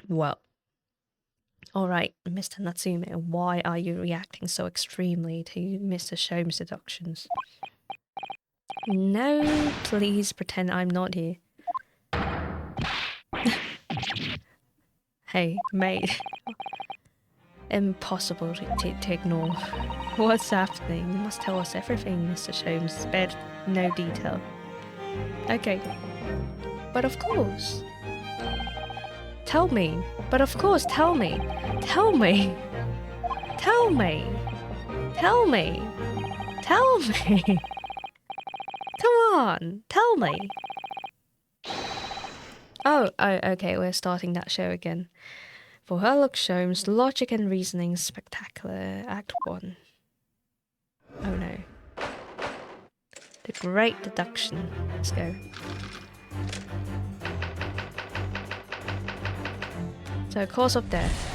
Well. Alright, Mr. Natsume, why are you reacting so extremely to Mr. Sholmes' deductions? No, please pretend I'm not here. Hey, mate. Impossible to ignore. What's happening? You must tell us everything, Mr. Sholmes. Spared no detail. Okay. But of course. Tell me. But of course, tell me. Tell me. Tell me. Tell me. Tell me. Come on. Tell me. Oh, okay, we're starting that show again. For Sherlock Sholmes, logic and reasoning spectacular. Act 1. Oh no. The Great Deduction. Let's go. So, cause of death.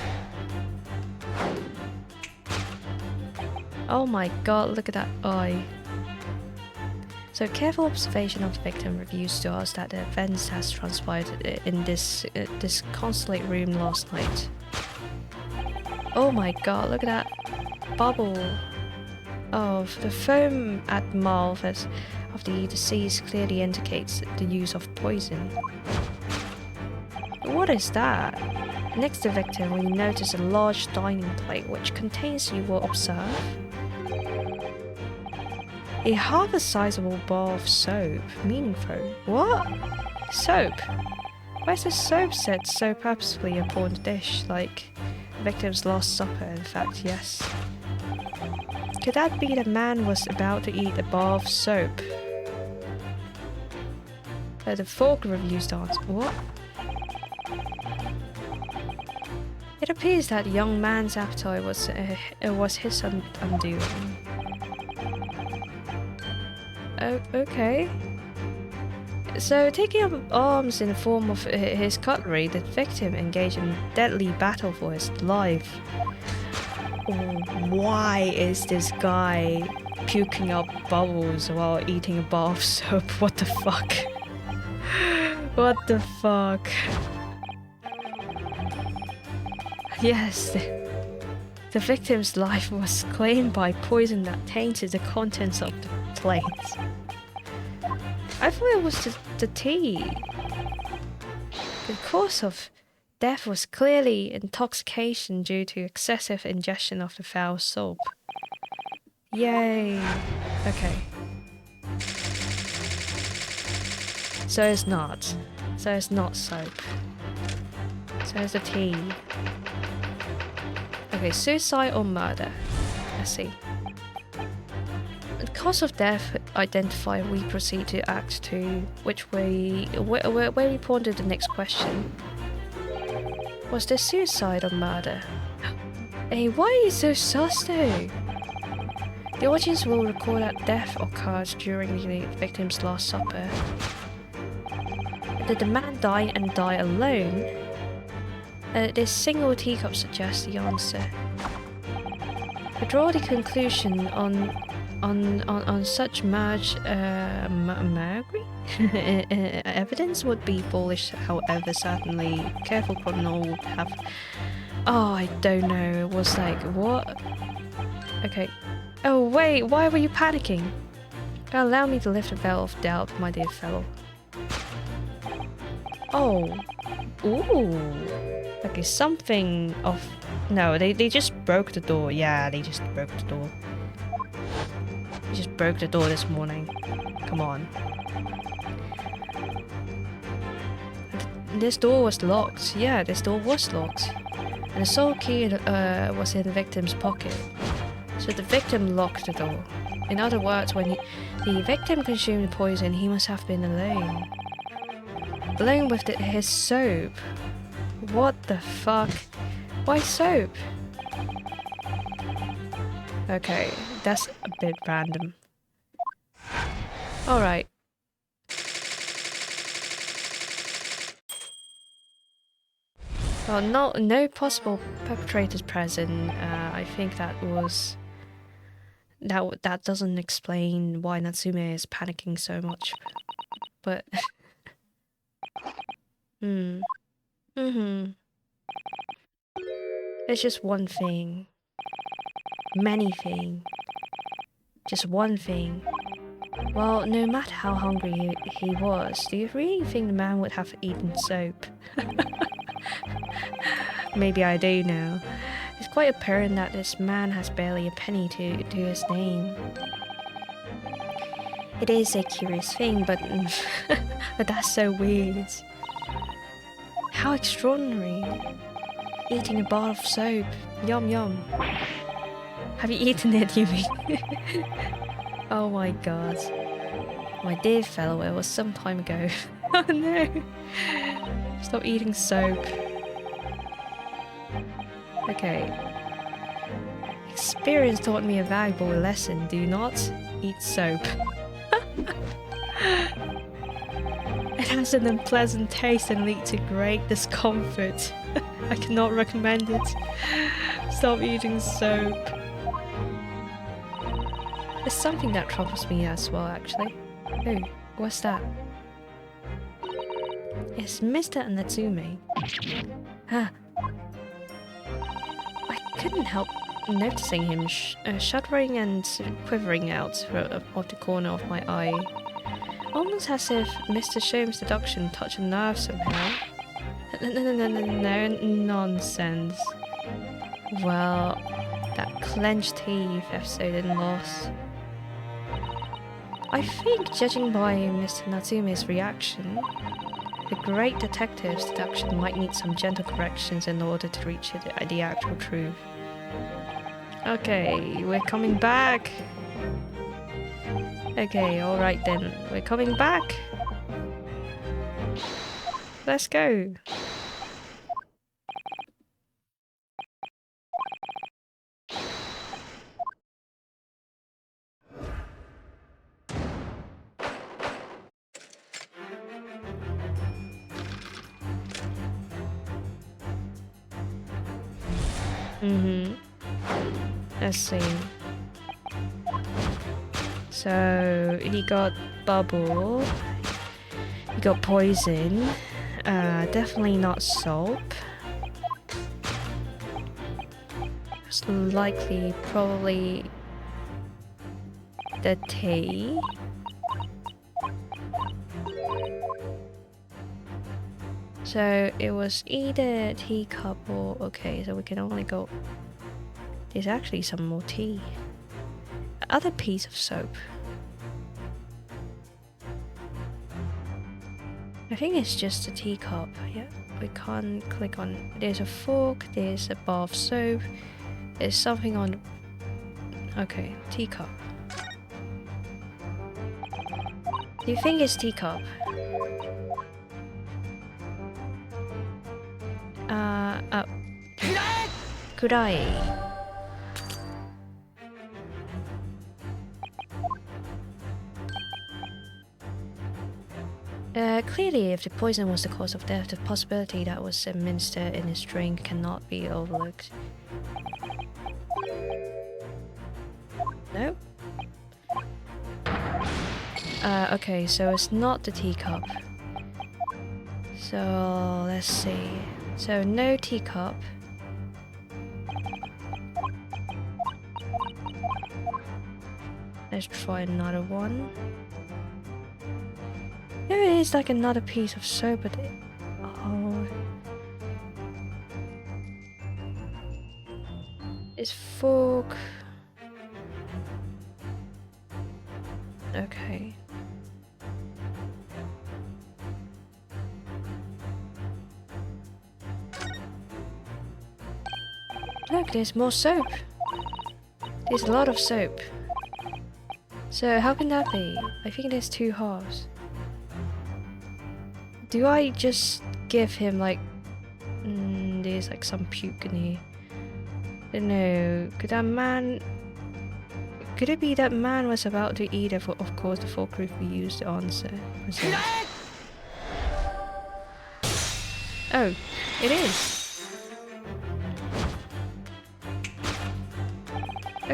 Oh my god, look at that eye. So, careful observation of the victim reveals to us that the events has transpired in this consulate room last night. Oh my god, look at that bubble of the foam at the mouth of the deceased clearly indicates the use of poison. What is that? Next to the victim, we notice a large dining plate which contains, you will observe, a half a sizable bar of soap. Meaningful. What? Soap? Why is the soap set so purposefully upon the dish, like the victim's last supper? In fact, yes. Could that be the man was about to eat a bar of soap? The fork reviews the answer. What? It appears that the young man's appetite was his undoing. Oh, okay. So, taking up arms in the form of his cutlery, the victim engaged in a deadly battle for his life. Why is this guy puking up bubbles while eating a bar of soap? What the fuck? What the fuck? Yes, the victim's life was claimed by poison that tainted the contents of the plate. I thought it was the tea. The cause of death was clearly intoxication due to excessive ingestion of the foul soap. Yay. Okay. So it's not. So it's not soap. So it's the tea. Okay, suicide or murder? Let's see. The cause of death identified, we proceed to Act 2, where we ponder the next question. Was this suicide or murder? Hey, why are you so sus though? The audience will recall that death occurred during the victim's last supper. Did the man die and die alone? This single teacup suggests the answer. To draw the conclusion on such evidence would be foolish, however, certainly careful criminal would have... Oh, I don't know, it was like, what? Okay. Oh wait, why were you panicking? Allow me to lift the veil of doubt, my dear fellow. Oh. Ooh. Okay, something of... No, they just broke the door. Yeah, they just broke the door. They just broke the door this morning. Come on. This door was locked. Yeah, this door was locked. And the sole key was in the victim's pocket. So the victim locked the door. In other words, when the victim consumed the poison, he must have been alone. Alone with his soap. What the fuck? Why soap? Okay, that's a bit random. Alright. Well, no possible perpetrators present. I think that was... That doesn't explain why Natsume is panicking so much. But... It's just one thing. Many things. Just one thing. Well, no matter how hungry he was, do you really think the man would have eaten soap? Maybe I do now. It's quite apparent that this man has barely a penny to his name. It is a curious thing, but but that's so weird. How extraordinary. Eating a bar of soap. Yum yum. Have you eaten it, you mean? Oh my god. My dear fellow, it was some time ago. Oh no. Stop eating soap. Okay. Experience taught me a valuable lesson. Do not eat soap. It has an unpleasant taste and leads to great discomfort. I cannot recommend it. Stop eating soap. There's something that troubles me as well, actually. Oh, what's that? It's Mr. Natsume. Huh. I couldn't help noticing him shuddering and quivering out of the corner of my eye. Almost as if Mr. Sholmes' deduction touched a nerve somehow. No, nonsense. Well, that clenched teeth episode in Lost. I think, judging by Mr. Natsume's reaction, the great detective's deduction might need some gentle corrections in order to reach the actual truth. Okay, we're coming back. Okay, alright then. We're coming back. Let's go. Let's see. So he got bubble. He got poison. Definitely not soap. Most likely, probably the tea. So it was either teacup or... Okay, so we can only go... There's actually some more tea. Other piece of soap. I think it's just a teacup. Yeah, we can't click on... There's a fork, there's a bar of soap, there's something on... Okay, teacup. Do you think it's teacup? Oh. Kurai. Clearly, if the poison was the cause of death, the possibility that was administered in his drink cannot be overlooked. No? Okay, so it's not the teacup. So, let's see. So, no teacup. Let's try another one. There is like another piece of soap, but it... Oh. It's fork. Okay. Look, there's more soap. There's a lot of soap. So how can that be? I think there's two halves. Do I just give him like... there's like some puke in here. No, could that man... Could it be that man was about to eat it? Of course, the fork we used to answer. Oh, it is.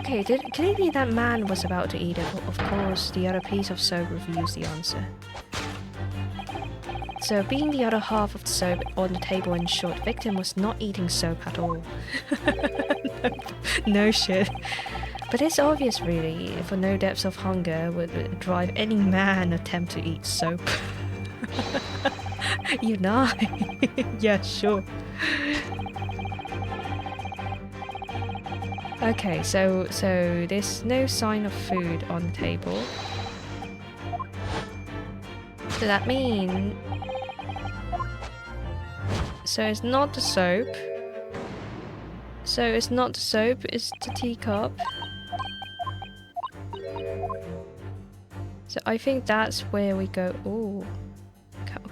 Okay, clearly that man was about to eat it. Of course, the other piece of soap reveals the answer. So, being the other half of the soap on the table ensured the victim was not eating soap at all. No shit. But it's obvious, really, for no depths of hunger would drive any man attempt to eat soap. You know? Yeah, sure. Okay, so there's no sign of food on the table. Does that mean... So it's not the soap. So it's not the soap, it's the teacup. So I think that's where we go. Ooh.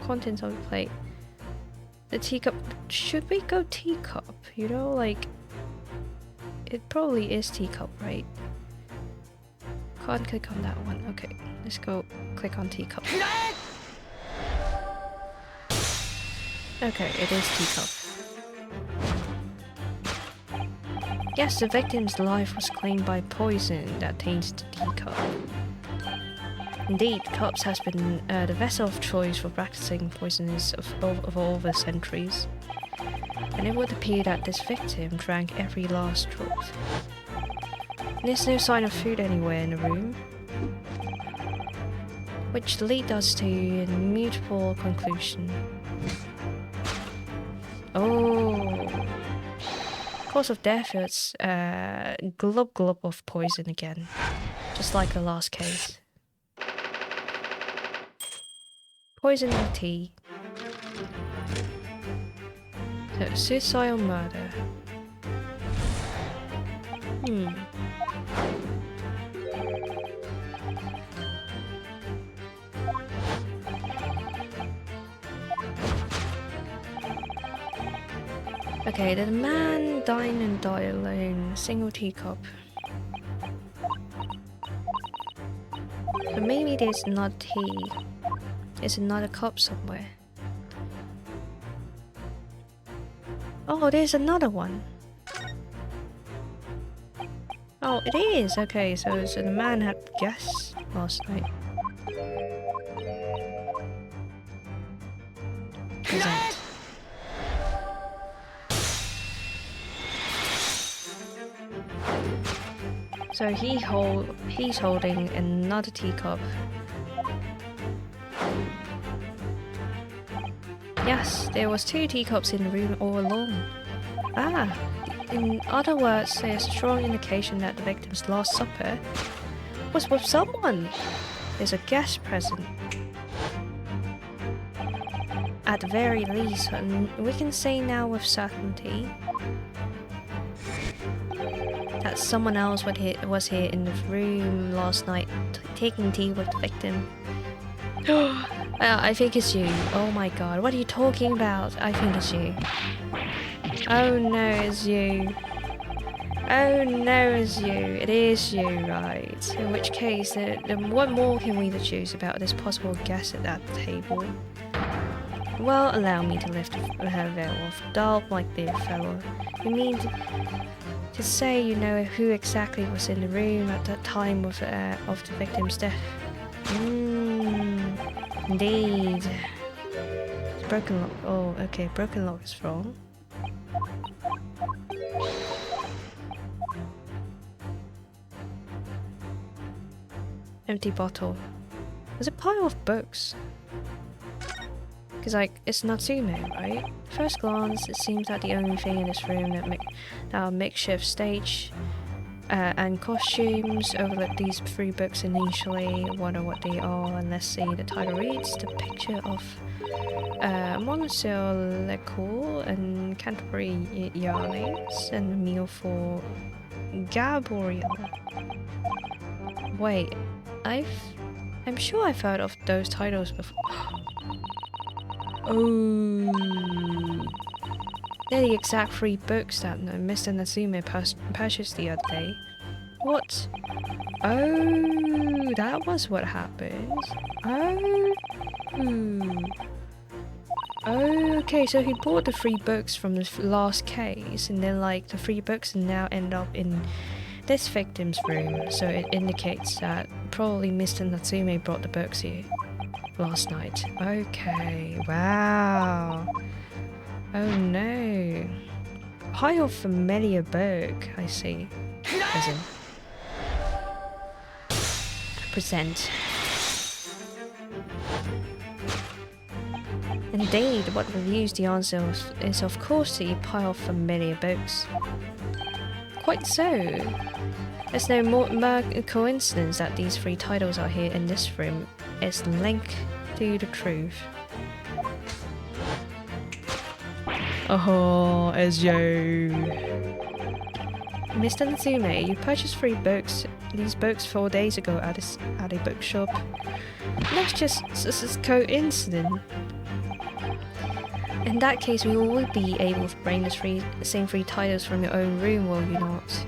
Contents on the plate. The teacup. Should we go teacup? You know, like... It probably is teacup, right? Can't click on that one. Okay, let's go click on teacup. Okay, it is teacup. Yes, the victim's life was claimed by poison that taints the teacup. Indeed, cups has been the vessel of choice for practicing poisoners of all the centuries. And it would appear that this victim drank every last drop. There's no sign of food anywhere in the room, which leads us to a mutable conclusion. Oh, cause of death is glub glub of poison again, just like the last case. Poison in tea. So, suicidal murder. Okay, the man dine and die alone, single teacup. But maybe there's not tea. There's another cup somewhere. Oh, there's another one. Oh, it is! Okay, so the man had gas last night. Present. So he's holding another teacup. Yes, there was 2 teacups in the room all along. Ah, in other words, there's a strong indication that the victim's last supper was with someone. There's a guest present. At the very least, and we can say now with certainty that someone else was here in the room last night taking tea with the victim. I think it's you. Oh my god, what are you talking about? I think it's you. Oh no, it's you. Oh no, it's you. It is you, right. In which case, what more can we deduce about this possible guest at that table? Well, allow me to lift her veil off. Dull, my dear fellow. You mean to say you know who exactly was in the room at that time of the victim's death? Indeed. Broken lock. Oh, okay. Broken lock is wrong. Empty bottle. There's a pile of books. Because, like, it's Natsume, right? First glance, it seems that the only thing in this room that are makeshift stage and costumes. Overlook these 3 books initially, wonder what they are, and let's see. The title reads the picture of Monsieur Lecour and Canterbury Yarnings and a meal for Gabriel. Wait, I'm sure I've heard of those titles before. Oh, they're the exact 3 books that Mr. Natsume purchased the other day. What? Oh, that was what happened. Oh. Oh, okay, so he bought the 3 books from the last case, and then like the 3 books now end up in this victim's room, so it indicates that probably Mr. Natsume brought the books here last night. Okay, wow. Oh no. Pile of familiar book, I see. Prison. Present. Indeed, what reveals the answer is of course the pile of familiar books. Quite so. There's no more coincidence that these 3 titles are here in this room. It's linked to the truth. Oh, Ezio. Mr. Natsume, you purchased 3 books, these books 4 days ago at a bookshop. That's just coincidence. In that case, we will be able to bring the same 3 titles from your own room, will you not?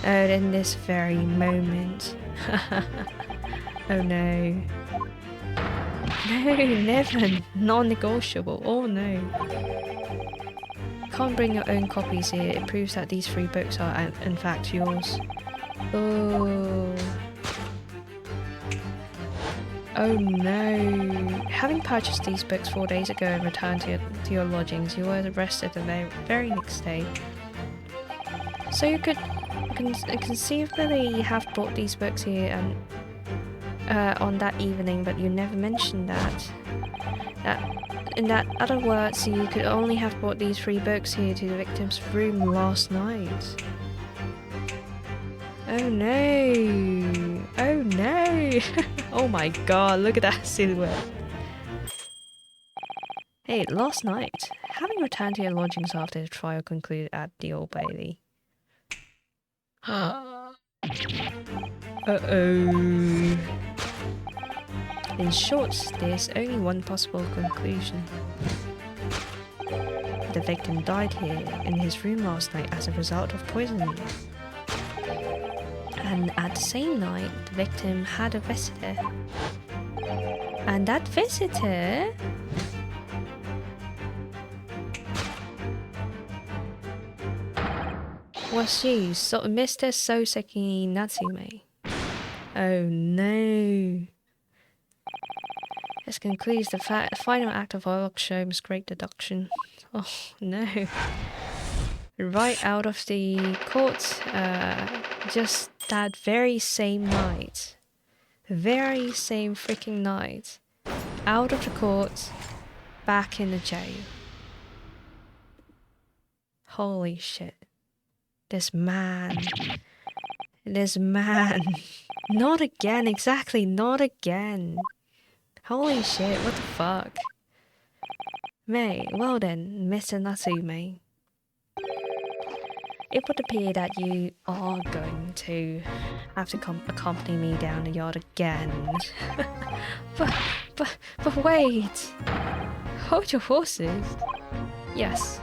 In this very moment. Oh no. No, never. Non-negotiable. Oh no. Can't bring your own copies here. It proves that these 3 books are in fact yours. Oh. Oh no. Having purchased these books 4 days ago and returned to your lodgings, you were arrested the very next day. So you could conceivably have bought these books here and on that evening, but you never mentioned that. In other words, you could only have brought these 3 books here to the victim's room last night. Oh no! Oh no! Oh my god, look at that silhouette. Hey, last night, having returned to your lodgings after the trial concluded at the Old Bailey. Uh-oh. In short, there's only one possible conclusion. The victim died here in his room last night as a result of poisoning. And at the same night, the victim had a visitor. And that visitor was you, Mr. Soseki Natsume. Oh no. This concludes the final act of Warlock Sholmes' great deduction. Oh no. Right out of the court, just that very same night. Very same freaking night. Out of the court, back in the jail. Holy shit. This man. Not again, exactly, not again. Holy shit, what the fuck? Well then, Mr. Natsume. It would appear that you are going to have to accompany me down the yard again. but wait! Hold your horses. Yes.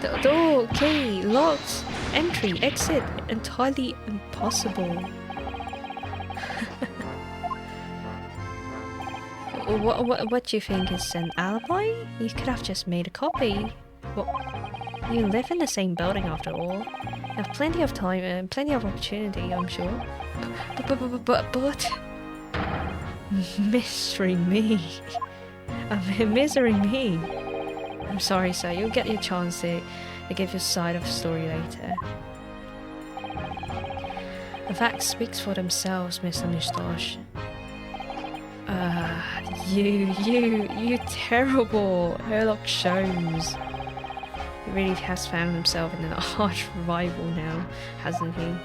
The door, key, locked, entry, exit, entirely impossible. What do you think is an alibi? You could have just made a copy. Well, you live in the same building after all. You have plenty of time and plenty of opportunity, I'm sure. But... Misery me. Misery me. I'm sorry, sir. You'll get your chance to give your side of the story later. The facts speaks for themselves, Mr. Moustache. You terrible Sherlock Sholmes. He really has found himself in an arch rival now, hasn't he?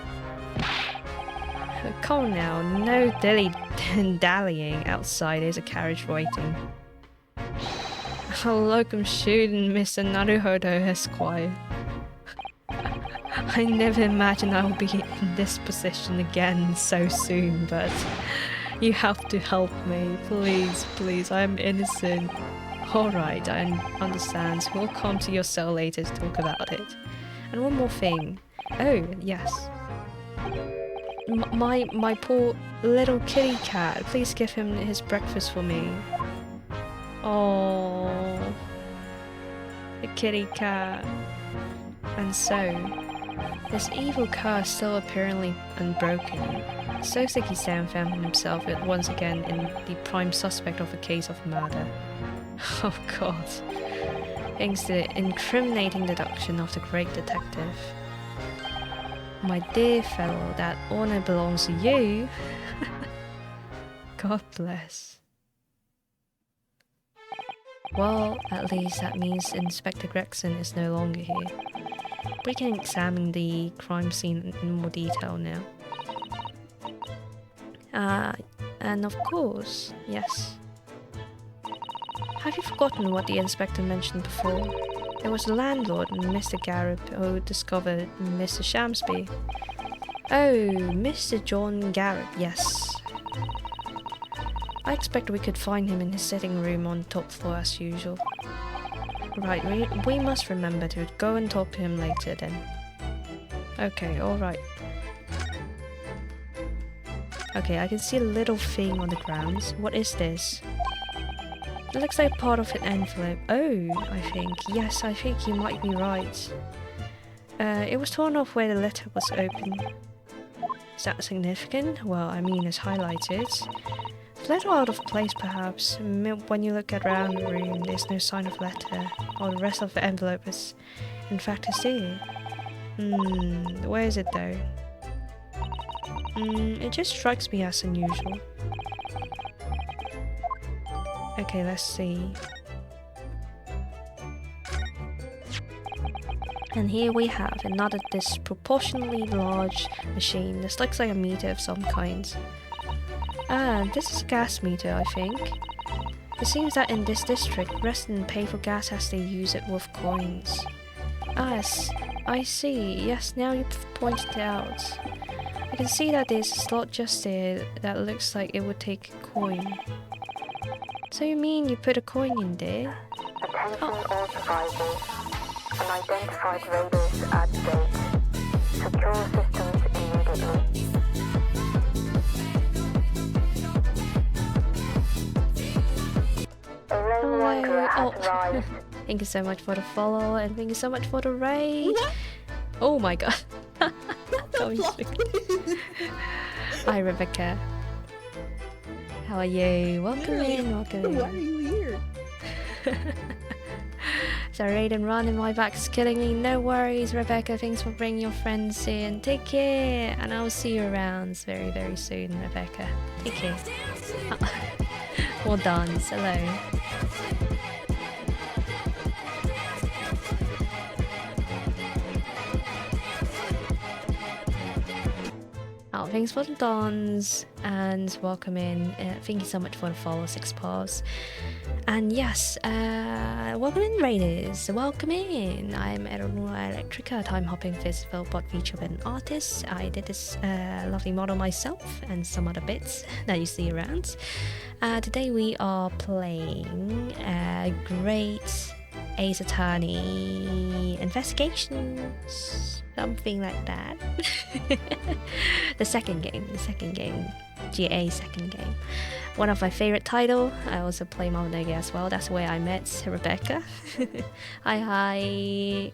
Come on now, no dilly-dallying. Outside there's a carriage waiting. Oh look, I'm shooting Mr. Naruhodo Esquire. I never imagined I would be in this position again so soon, but you have to help me, please, I'm innocent. Alright, I understand. We'll come to your cell later to talk about it. And one more thing. Oh, yes. My poor little kitty cat. Please give him his breakfast for me. Oh, the kitty cat. And so, This evil curse still apparently unbroken. So Seki-san found himself once again in the prime suspect of a case of murder. Oh god. Thanks to the incriminating deduction of the great detective. My dear fellow, that honor belongs to you. God bless. Well, at least that means Inspector Gregson is no longer here. We can examine the crime scene in more detail now. And of course, yes. Have you forgotten what the inspector mentioned before? It was the landlord and Mr. Garrett who discovered Mr. Shamsby. Oh, Mr. John Garrett, yes. I expect we could find him in his sitting room on the top floor as usual. Right, we must remember to go and talk to him later then. Okay, alright. Okay, I can see a little thing on the ground. What is this? It looks like part of an envelope. Oh, I think. Yes, I think you might be right. It was torn off where the letter was open. Is that significant? Well, I mean, it's highlighted. It's a little out of place, perhaps. When you look around the room, there's no sign of letter, or the rest of the envelope is, in fact, is there. Where is it though? It just strikes me as unusual. Okay, let's see. And here we have another disproportionately large machine. This looks like a meter of some kind. This is a gas meter, I think. It seems that in this district, residents pay for gas as they use it with coins. Yes, I see. Yes, now you've pointed it out. I can see that there's a slot just there that looks like it would take a coin. So you mean you put a coin in there? Attention all survivors. Unidentified raiders at gate. Secure systems immediately. Oh. Thank you so much for the follow and thank you so much for the raid. Oh my god. Hi Rebecca. How are you? Welcome in, welcome in. Why are you here? So raid and run and my back is killing me. No worries Rebecca, thanks for bringing your friends in. Take care and I'll see you around very very soon Rebecca. Take care. Well done, hello. Oh, thanks for the dons and welcome in. Thank you so much for the follow, 6 paws. And yes, welcome in raiders, welcome in. I'm Eleonora Electrica, time-hopping fizzy-filled bot VTuber and artist. I did this lovely model myself and some other bits that you see around. Today we are playing Great Ace Attorney Investigations, something like that. the second game, GA second game. One of my favorite title. I also play Mononoke as well. That's where I met Rebecca. Hi,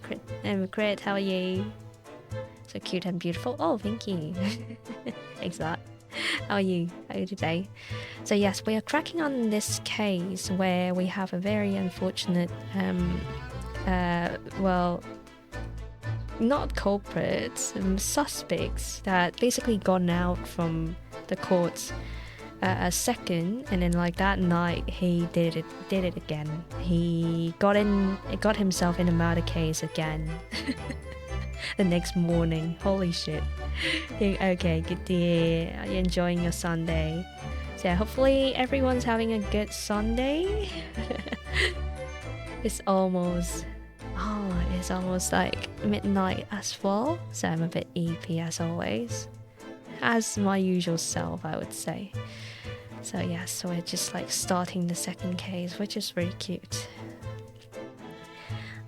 Crit, how are you? So cute and beautiful. Oh, thank you. Thanks a lot. How are you? How are you today? So yes, we are cracking on this case where we have a very unfortunate, well, not culprits, suspects that basically gone out from the courts a second, and then like that night he did it again. He got himself in a murder case again. The next morning. Holy shit. Okay, good to hear. Are you enjoying your Sunday? So yeah, hopefully everyone's having a good Sunday. It's almost like midnight as well, so I'm a bit EP as always. As my usual self, I would say. So yeah, so we're just like starting the second case, which is very cute.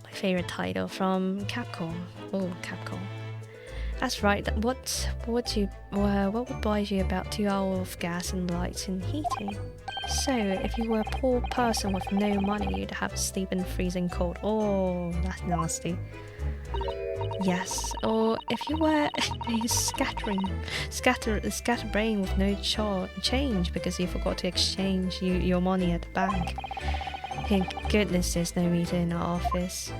My favorite title from Capcom. Oh, Capcom. That's right. What would buy you about 2 hours of gas and lights and heating? So, if you were a poor person with no money, you'd have to sleep in freezing cold. Oh, that's nasty. Yes, or if you were a scatterbrain with no change because you forgot to exchange your money at the bank. Thank goodness there's no meter in our office.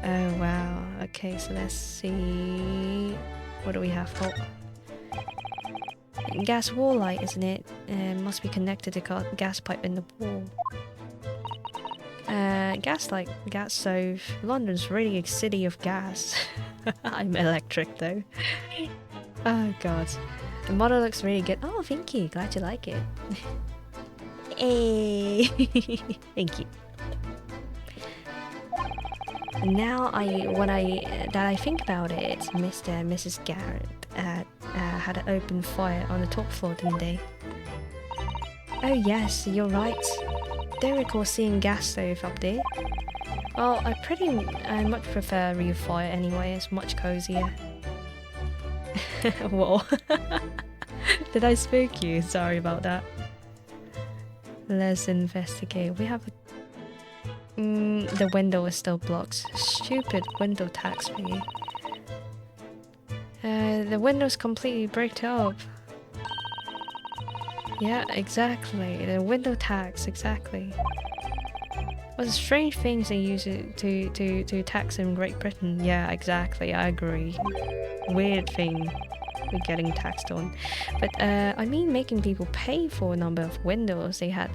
Oh wow, okay, so let's see... What do we have for? Gas wall light, isn't it? Must be connected to gas pipe in the wall. Gas light, gas stove. London's really a city of gas. I'm electric though. Oh god. The model looks really good. Oh, thank you. Glad you like it. Hey. Thank you. Now that I think about it, Mr. and Mrs. Garrett had an open fire on the top floor, didn't they? Oh yes, you're right. Don't recall seeing gas stove up there. Well, I much prefer real fire anyway. It's much cozier. Whoa. Did I spook you? Sorry about that. Let's investigate. We have the window is still blocked. Stupid window tax thingy. The window's completely bricked up. Yeah, exactly. The window tax, exactly. What strange things they use it to tax in Great Britain. Yeah, exactly. I agree. Weird thing we're getting taxed on. But I mean, making people pay for a number of windows they had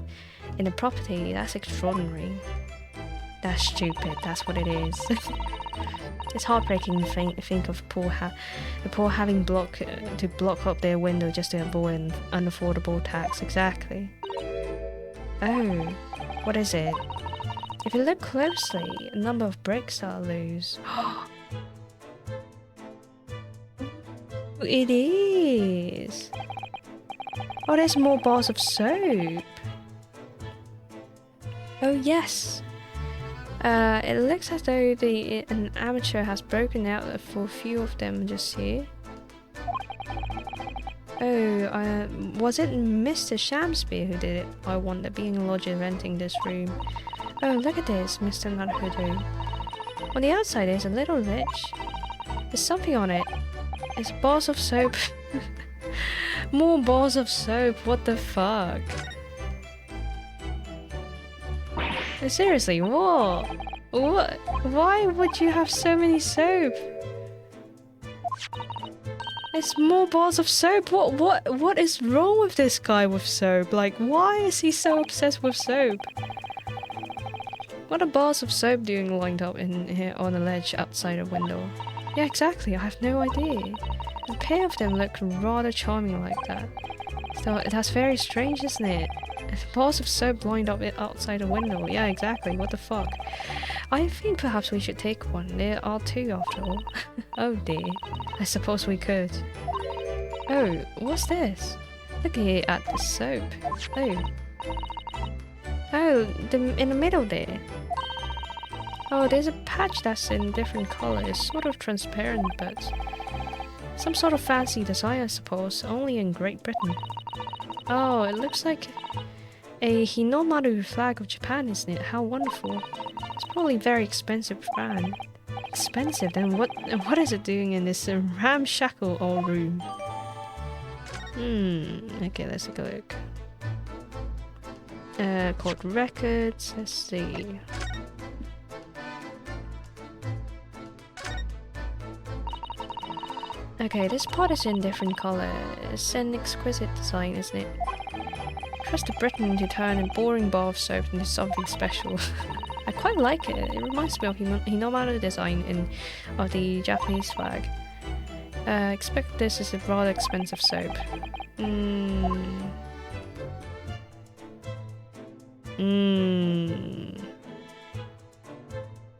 in a property. That's extraordinary. That's stupid. That's what it is. It's heartbreaking to think of the poor having to block up their window just to avoid an unaffordable tax. Exactly. Oh, what is it? If you look closely, a number of bricks are loose. It is. Oh, there's more bars of soap. Oh yes. It looks as though an amateur has broken out for a few of them just here. Oh, was it Mr. Shamsby who did it? I wonder, being a lodger renting this room. Oh, look at this, Mr. Naruhodo. On the outside there's a little ledge. There's something on it. It's bars of soap. More bars of soap, what the fuck? Seriously, what? What? Why would you have so many soap? It's more bars of soap. What is wrong with this guy with soap? Like, why is he so obsessed with soap? What are bars of soap doing lined up in here on a ledge outside a window? Yeah, exactly. I have no idea. A pair of them look rather charming like that. So that's very strange, isn't it? Bars of soap lined up outside a window. Yeah, exactly. What the fuck? I think perhaps we should take one. There are two after all. Oh dear. I suppose we could. Oh, what's this? Looking at the soap. Oh. Oh, in the middle there. Oh, there's a patch that's in different colors. Sort of transparent, but... some sort of fancy design, I suppose. Only in Great Britain. Oh, it looks like a Hinomaru flag of Japan, isn't it? How wonderful. It's probably a very expensive brand. Expensive? Then what is it doing in this ramshackle old room? Okay, let's take a look. Called records, let's see. Okay, this pot is in different color. It's an exquisite design, isn't it? Trust Britain to turn a boring bar of soap into something special. I quite like it. It reminds me of Hinomaru design of the Japanese flag. Expect this is a rather expensive soap.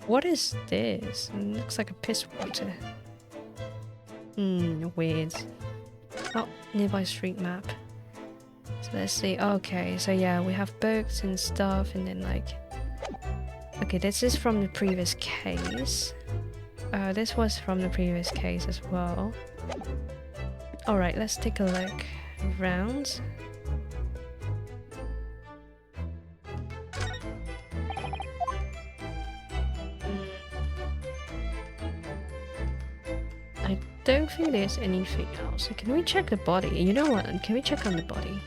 What is this? It looks like a piss water. Weird. Oh, nearby street map. So let's see. Okay, so yeah, we have books and stuff, and then like... okay, this is from the previous case. This was from the previous case as well. Alright, let's take a look around. don't think there's anything else. Can we check the body? You know what? Can we check on the body?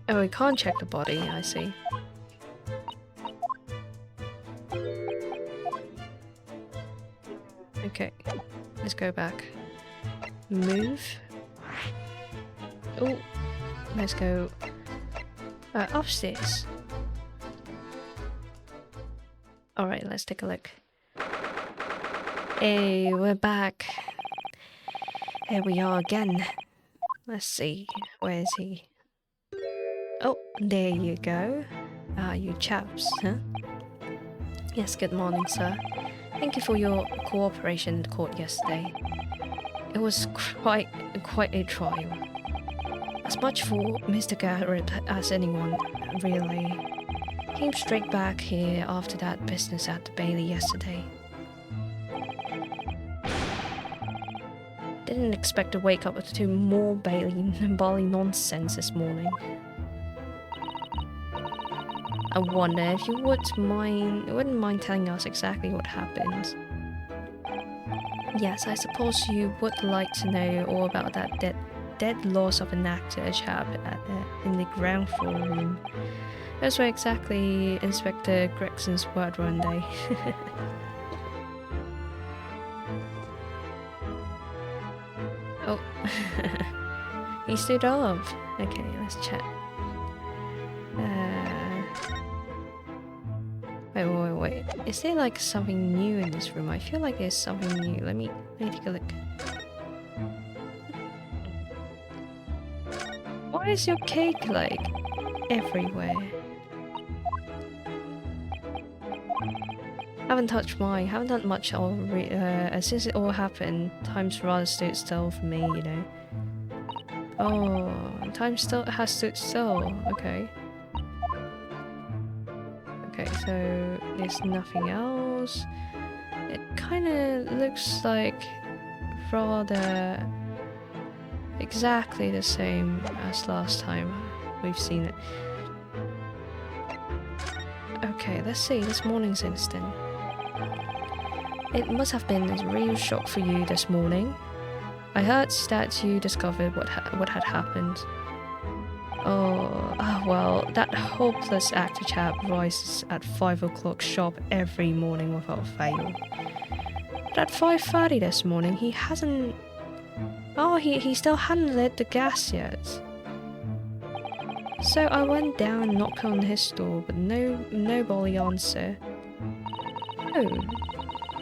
Oh, we can't check the body, I see. Okay, let's go back. Move. Oh, let's go upstairs. Alright, let's take a look. Hey, we're back. Here we are again. Let's see, where is he? Oh, there you go. Ah, you chaps, huh? Yes, good morning, sir. Thank you for your cooperation in court yesterday. It was quite a trial. As much for Mr. Garrett as anyone, really. Came straight back here after that business at the Bailey yesterday. Didn't expect to wake up to more Bali nonsense this morning. I wonder if you wouldn't mind telling us exactly what happened. Yes, I suppose you would like to know all about that dead loss of an actor chap in the ground floor room. Those were exactly Inspector Gregson's word one day. Oh, he stood off. Okay, let's check. Wait. Is there like something new in this room? I feel like there's something new. Let me take a look. Why is your cake like everywhere? Haven't done much since it all happened. Time's rather stood still for me, you know. Oh, time still has stood still. Okay. Okay, so there's nothing else. It kind of looks like rather exactly the same as last time we've seen it. Okay, let's see this morning's incident. It must have been a real shock for you this morning. I heard that you discovered what had happened. Oh, well, that hopeless actor chap rises at 5 o'clock sharp every morning without fail. But at 5:30 this morning, he hasn't... Oh, he still hadn't lit the gas yet. So I went down and knocked on his door, but nobody answered. Oh,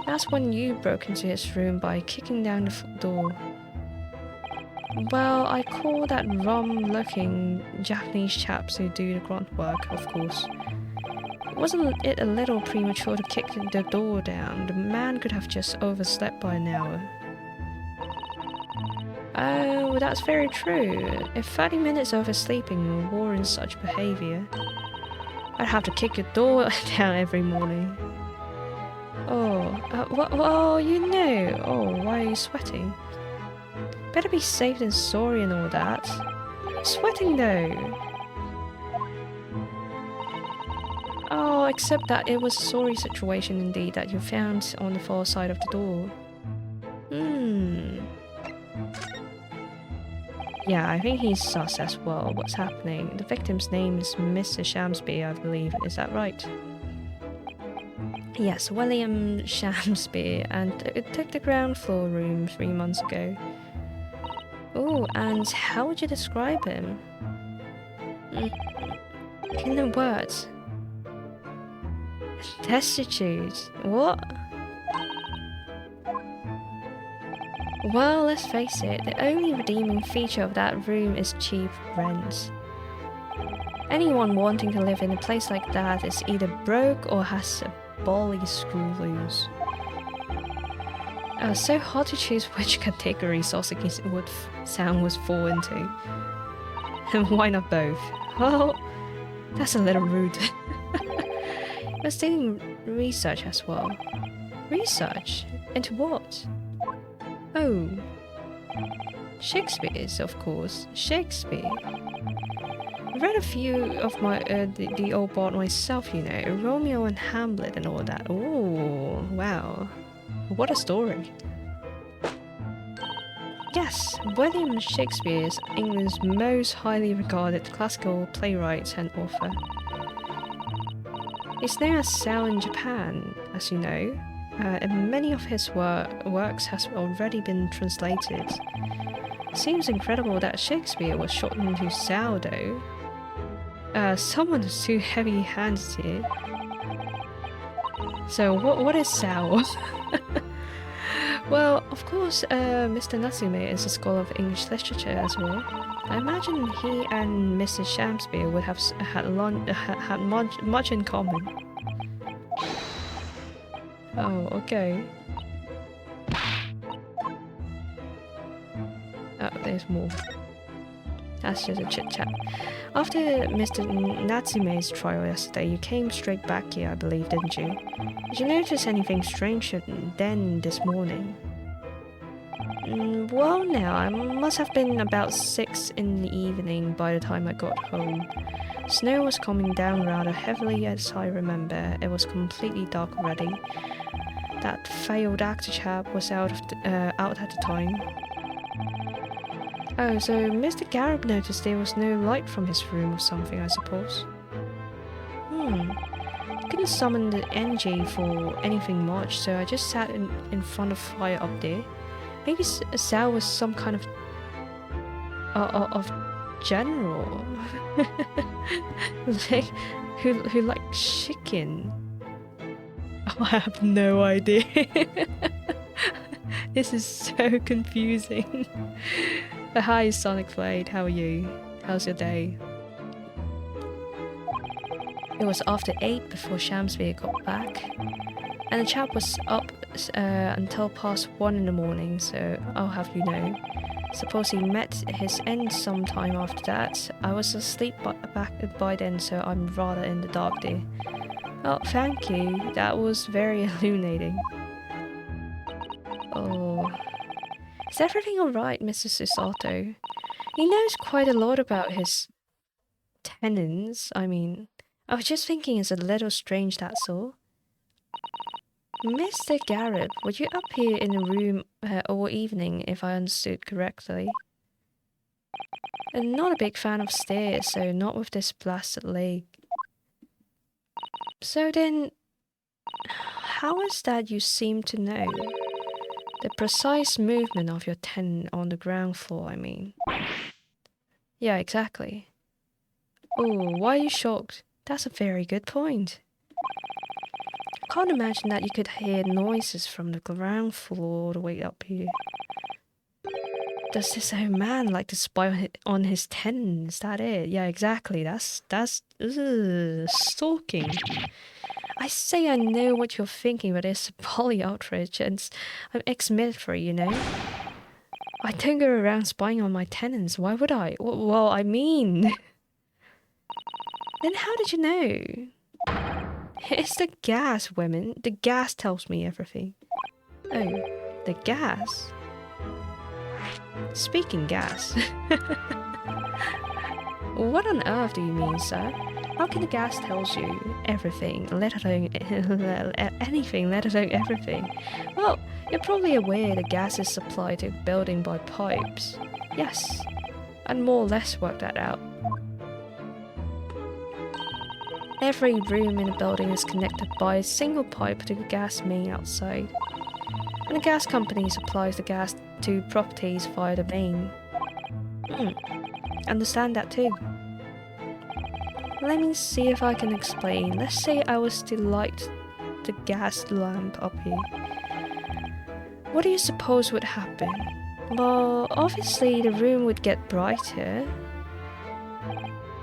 that's when you broke into his room by kicking down the door. Well, I call that rum-looking Japanese chaps who do the grunt work, of course. Wasn't it a little premature to kick the door down? The man could have just overslept by an hour. Oh, that's very true. If 30 minutes oversleeping will warrant such behavior, I'd have to kick your door down every morning. Oh, you know. Oh, why are you sweating? Better be safe than sorry and all that. I'm sweating though. Oh, except that it was a sorry situation indeed that you found on the far side of the door. Yeah, I think he's sus as well. What's happening? The victim's name is Mr. Shamsby, I believe. Is that right? Yes, William Shamsby, and it took the ground floor room 3 months ago. Oh, and how would you describe him? In a word. Destitute. What? Well, let's face it, the only redeeming feature of that room is cheap rent. Anyone wanting to live in a place like that is either broke or has a bally screw loose. So hard to choose which category Soseki would fall into. And why not both? Well, that's a little rude. I was doing research as well. Research? Into what? Oh. Shakespeare's, of course. Shakespeare. I've read a few of my the old part myself, you know, Romeo and Hamlet and all that. Oh, wow. What a story. Yes, William Shakespeare is England's most highly regarded classical playwright and author. He's known as Sao in Japan, as you know, and many of his works has already been translated. Seems incredible that Shakespeare was shortened into Sao though. Someone is too heavy-handed here. So what is Sao? Well, of course, Mr. Natsume is a scholar of English literature as well. I imagine he and Mr. Shakespeare would have had much in common. Oh, okay. Oh, there's more. That's just a chit-chat. After Mr. Natsume's trial yesterday, you came straight back here, I believe, didn't you? Did you notice anything strange then this morning? Well, now, I must have been about 6 in the evening by the time I got home. Snow was coming down rather heavily, as I remember. It was completely dark already. That failed actor chap was out at the time. Oh, so Mr. Garrett noticed there was no light from his room or something, I suppose. Couldn't summon the NG for anything much, so I just sat in front of fire up there. Maybe Sal was some kind of general, like who likes chicken. Oh, I have no idea. This is so confusing. Hi, Sonic Blade. How are you? How's your day? It was after 8 before Shamsveer got back, and the chap was up until past 1 in the morning, so I'll have you know. Suppose he met his end sometime after that. I was asleep back by then, so I'm rather in the dark there. Oh, thank you. That was very illuminating. Oh. Is everything alright, Mr. Susato? He knows quite a lot about his tenants. I mean, I was just thinking it's a little strange, that's all. Mr. Garrett, were you up here in the room all evening, if I understood correctly? I'm not a big fan of stairs, so not with this blasted leg. So then, how is that you seem to know? The precise movement of your tenant on the ground floor, I mean. Yeah, exactly. Oh, why are you shocked? That's a very good point. I can't imagine that you could hear noises from the ground floor all the way up here. Does this old man like to spy on his tenant? Is that it? Yeah, exactly. That's stalking. I say I know what you're thinking, but it's a poly outrage, and I'm ex-military, you know? I don't go around spying on my tenants. Why would I? Well, I mean... Then how did you know? It's the gas, women. The gas tells me everything. Oh, the gas? Speaking gas. What on earth do you mean, sir? How can the gas tells you everything, let alone anything, let alone everything? Well, you're probably aware the gas is supplied to a building by pipes. Yes, I'd more or less worked that out. Every room in a building is connected by a single pipe to the gas main outside. And the gas company supplies the gas to properties via the main. Understand that too. Let me see if I can explain. Let's say I was to light the gas lamp up here. What do you suppose would happen? Well, obviously the room would get brighter.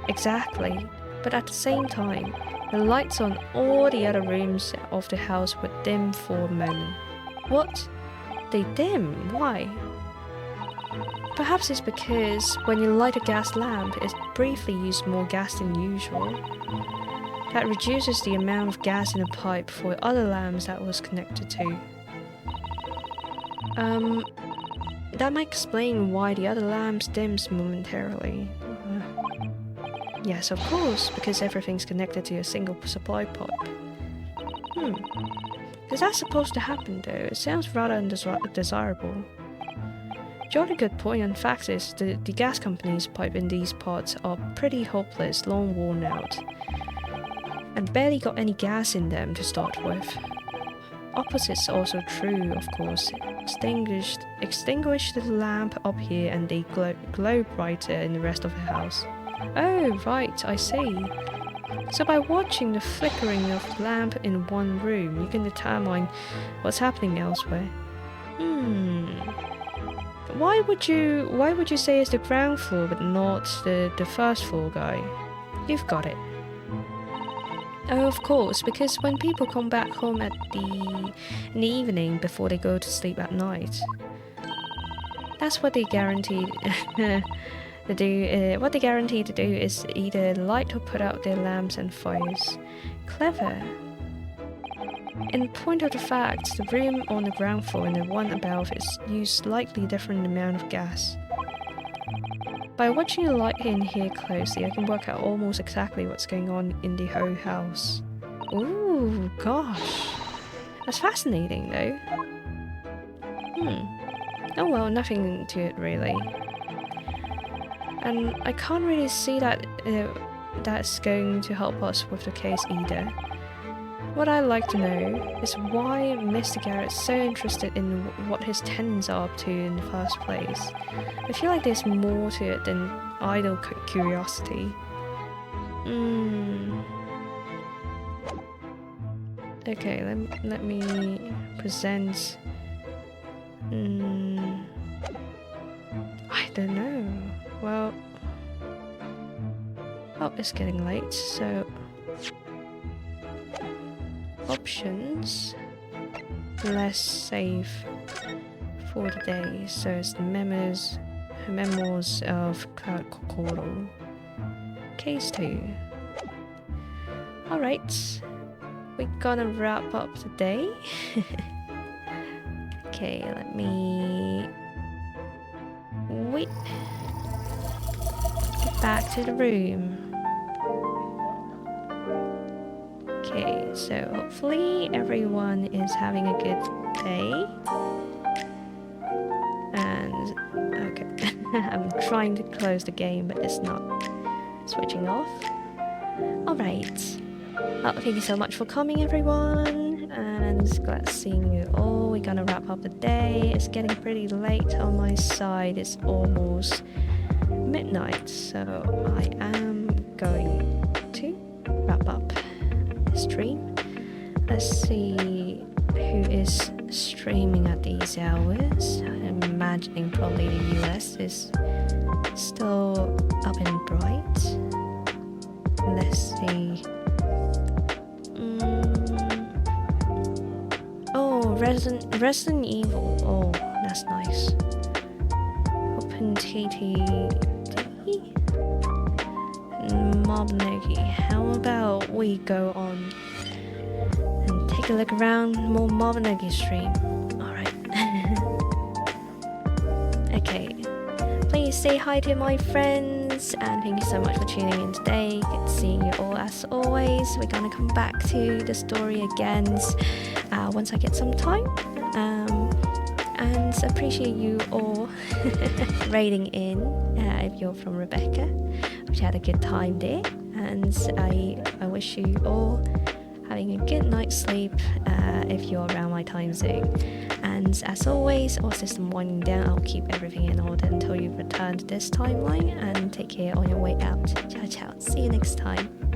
Exactly. But at the same time, the lights on all the other rooms of the house would dim for a moment. What? They dim? Why? Perhaps it's because when you light a gas lamp, it briefly uses more gas than usual. That reduces the amount of gas in a pipe for other lamps that was connected to. That might explain why the other lamps dims momentarily. Yes, of course, because everything's connected to a single supply pipe. Is that supposed to happen though? It sounds rather undesirable. Jolly good point, and fact is, the gas company's pipe in these pods are pretty hopeless, long worn out. And barely got any gas in them to start with. Opposite's also true, of course. Extinguish the lamp up here and they glow brighter in the rest of the house. Oh, right, I see. So by watching the flickering of the lamp in one room, you can determine what's happening elsewhere. Why would you say it's the ground floor but not the first floor guy? You've got it. Oh, of course, because when people come back home in the evening before they go to sleep at night, that's what they guaranteed to do. What they guarantee to do is either light or put out their lamps and fires. Clever. In point of the fact, the room on the ground floor and the one above is use slightly different amount of gas. By watching the light in here closely, I can work out almost exactly what's going on in the whole house. Ooh, gosh. That's fascinating, though. Oh well, nothing to it, really. And I can't really see that that's going to help us with the case either. What I'd like to know is why Mr. Garrett's so interested in what his tenants are up to in the first place. I feel like there's more to it than idle curiosity. Okay, let me present... I don't know. Well... Oh, it's getting late, so... Options. Less safe for the day. So it's the memoirs of Cloud Kokoro. Case 2. Alright. We're gonna wrap up the day. Okay, let me wait. Get back to the room. Okay, so hopefully everyone is having a good day. And okay, I'm trying to close the game, but it's not switching off. Alright. Well, thank you so much for coming, everyone, and glad seeing you all. We're gonna wrap up the day. It's getting pretty late on my side. It's almost midnight, so I am going to wrap up the stream. Let's see who is streaming at these hours. I'm imagining probably the US is still up and bright. Let's see. Oh, Resident Evil. Oh, that's nice. Open TTD. Mobnegi. How about we go on and take a look around more Mobnegi stream? Alright. Okay. Please say hi to my friends, and thank you so much for tuning in today. Good seeing you all as always. We're gonna come back to the story again once I get some time. And appreciate you all raiding in if you're from Rebecca. Hope you had a good time there, and I wish you all having a good night's sleep if you're around my time zone. And as always, all system winding down, I'll keep everything in order until you return to this timeline, and take care on your way out. Ciao ciao, see you next time.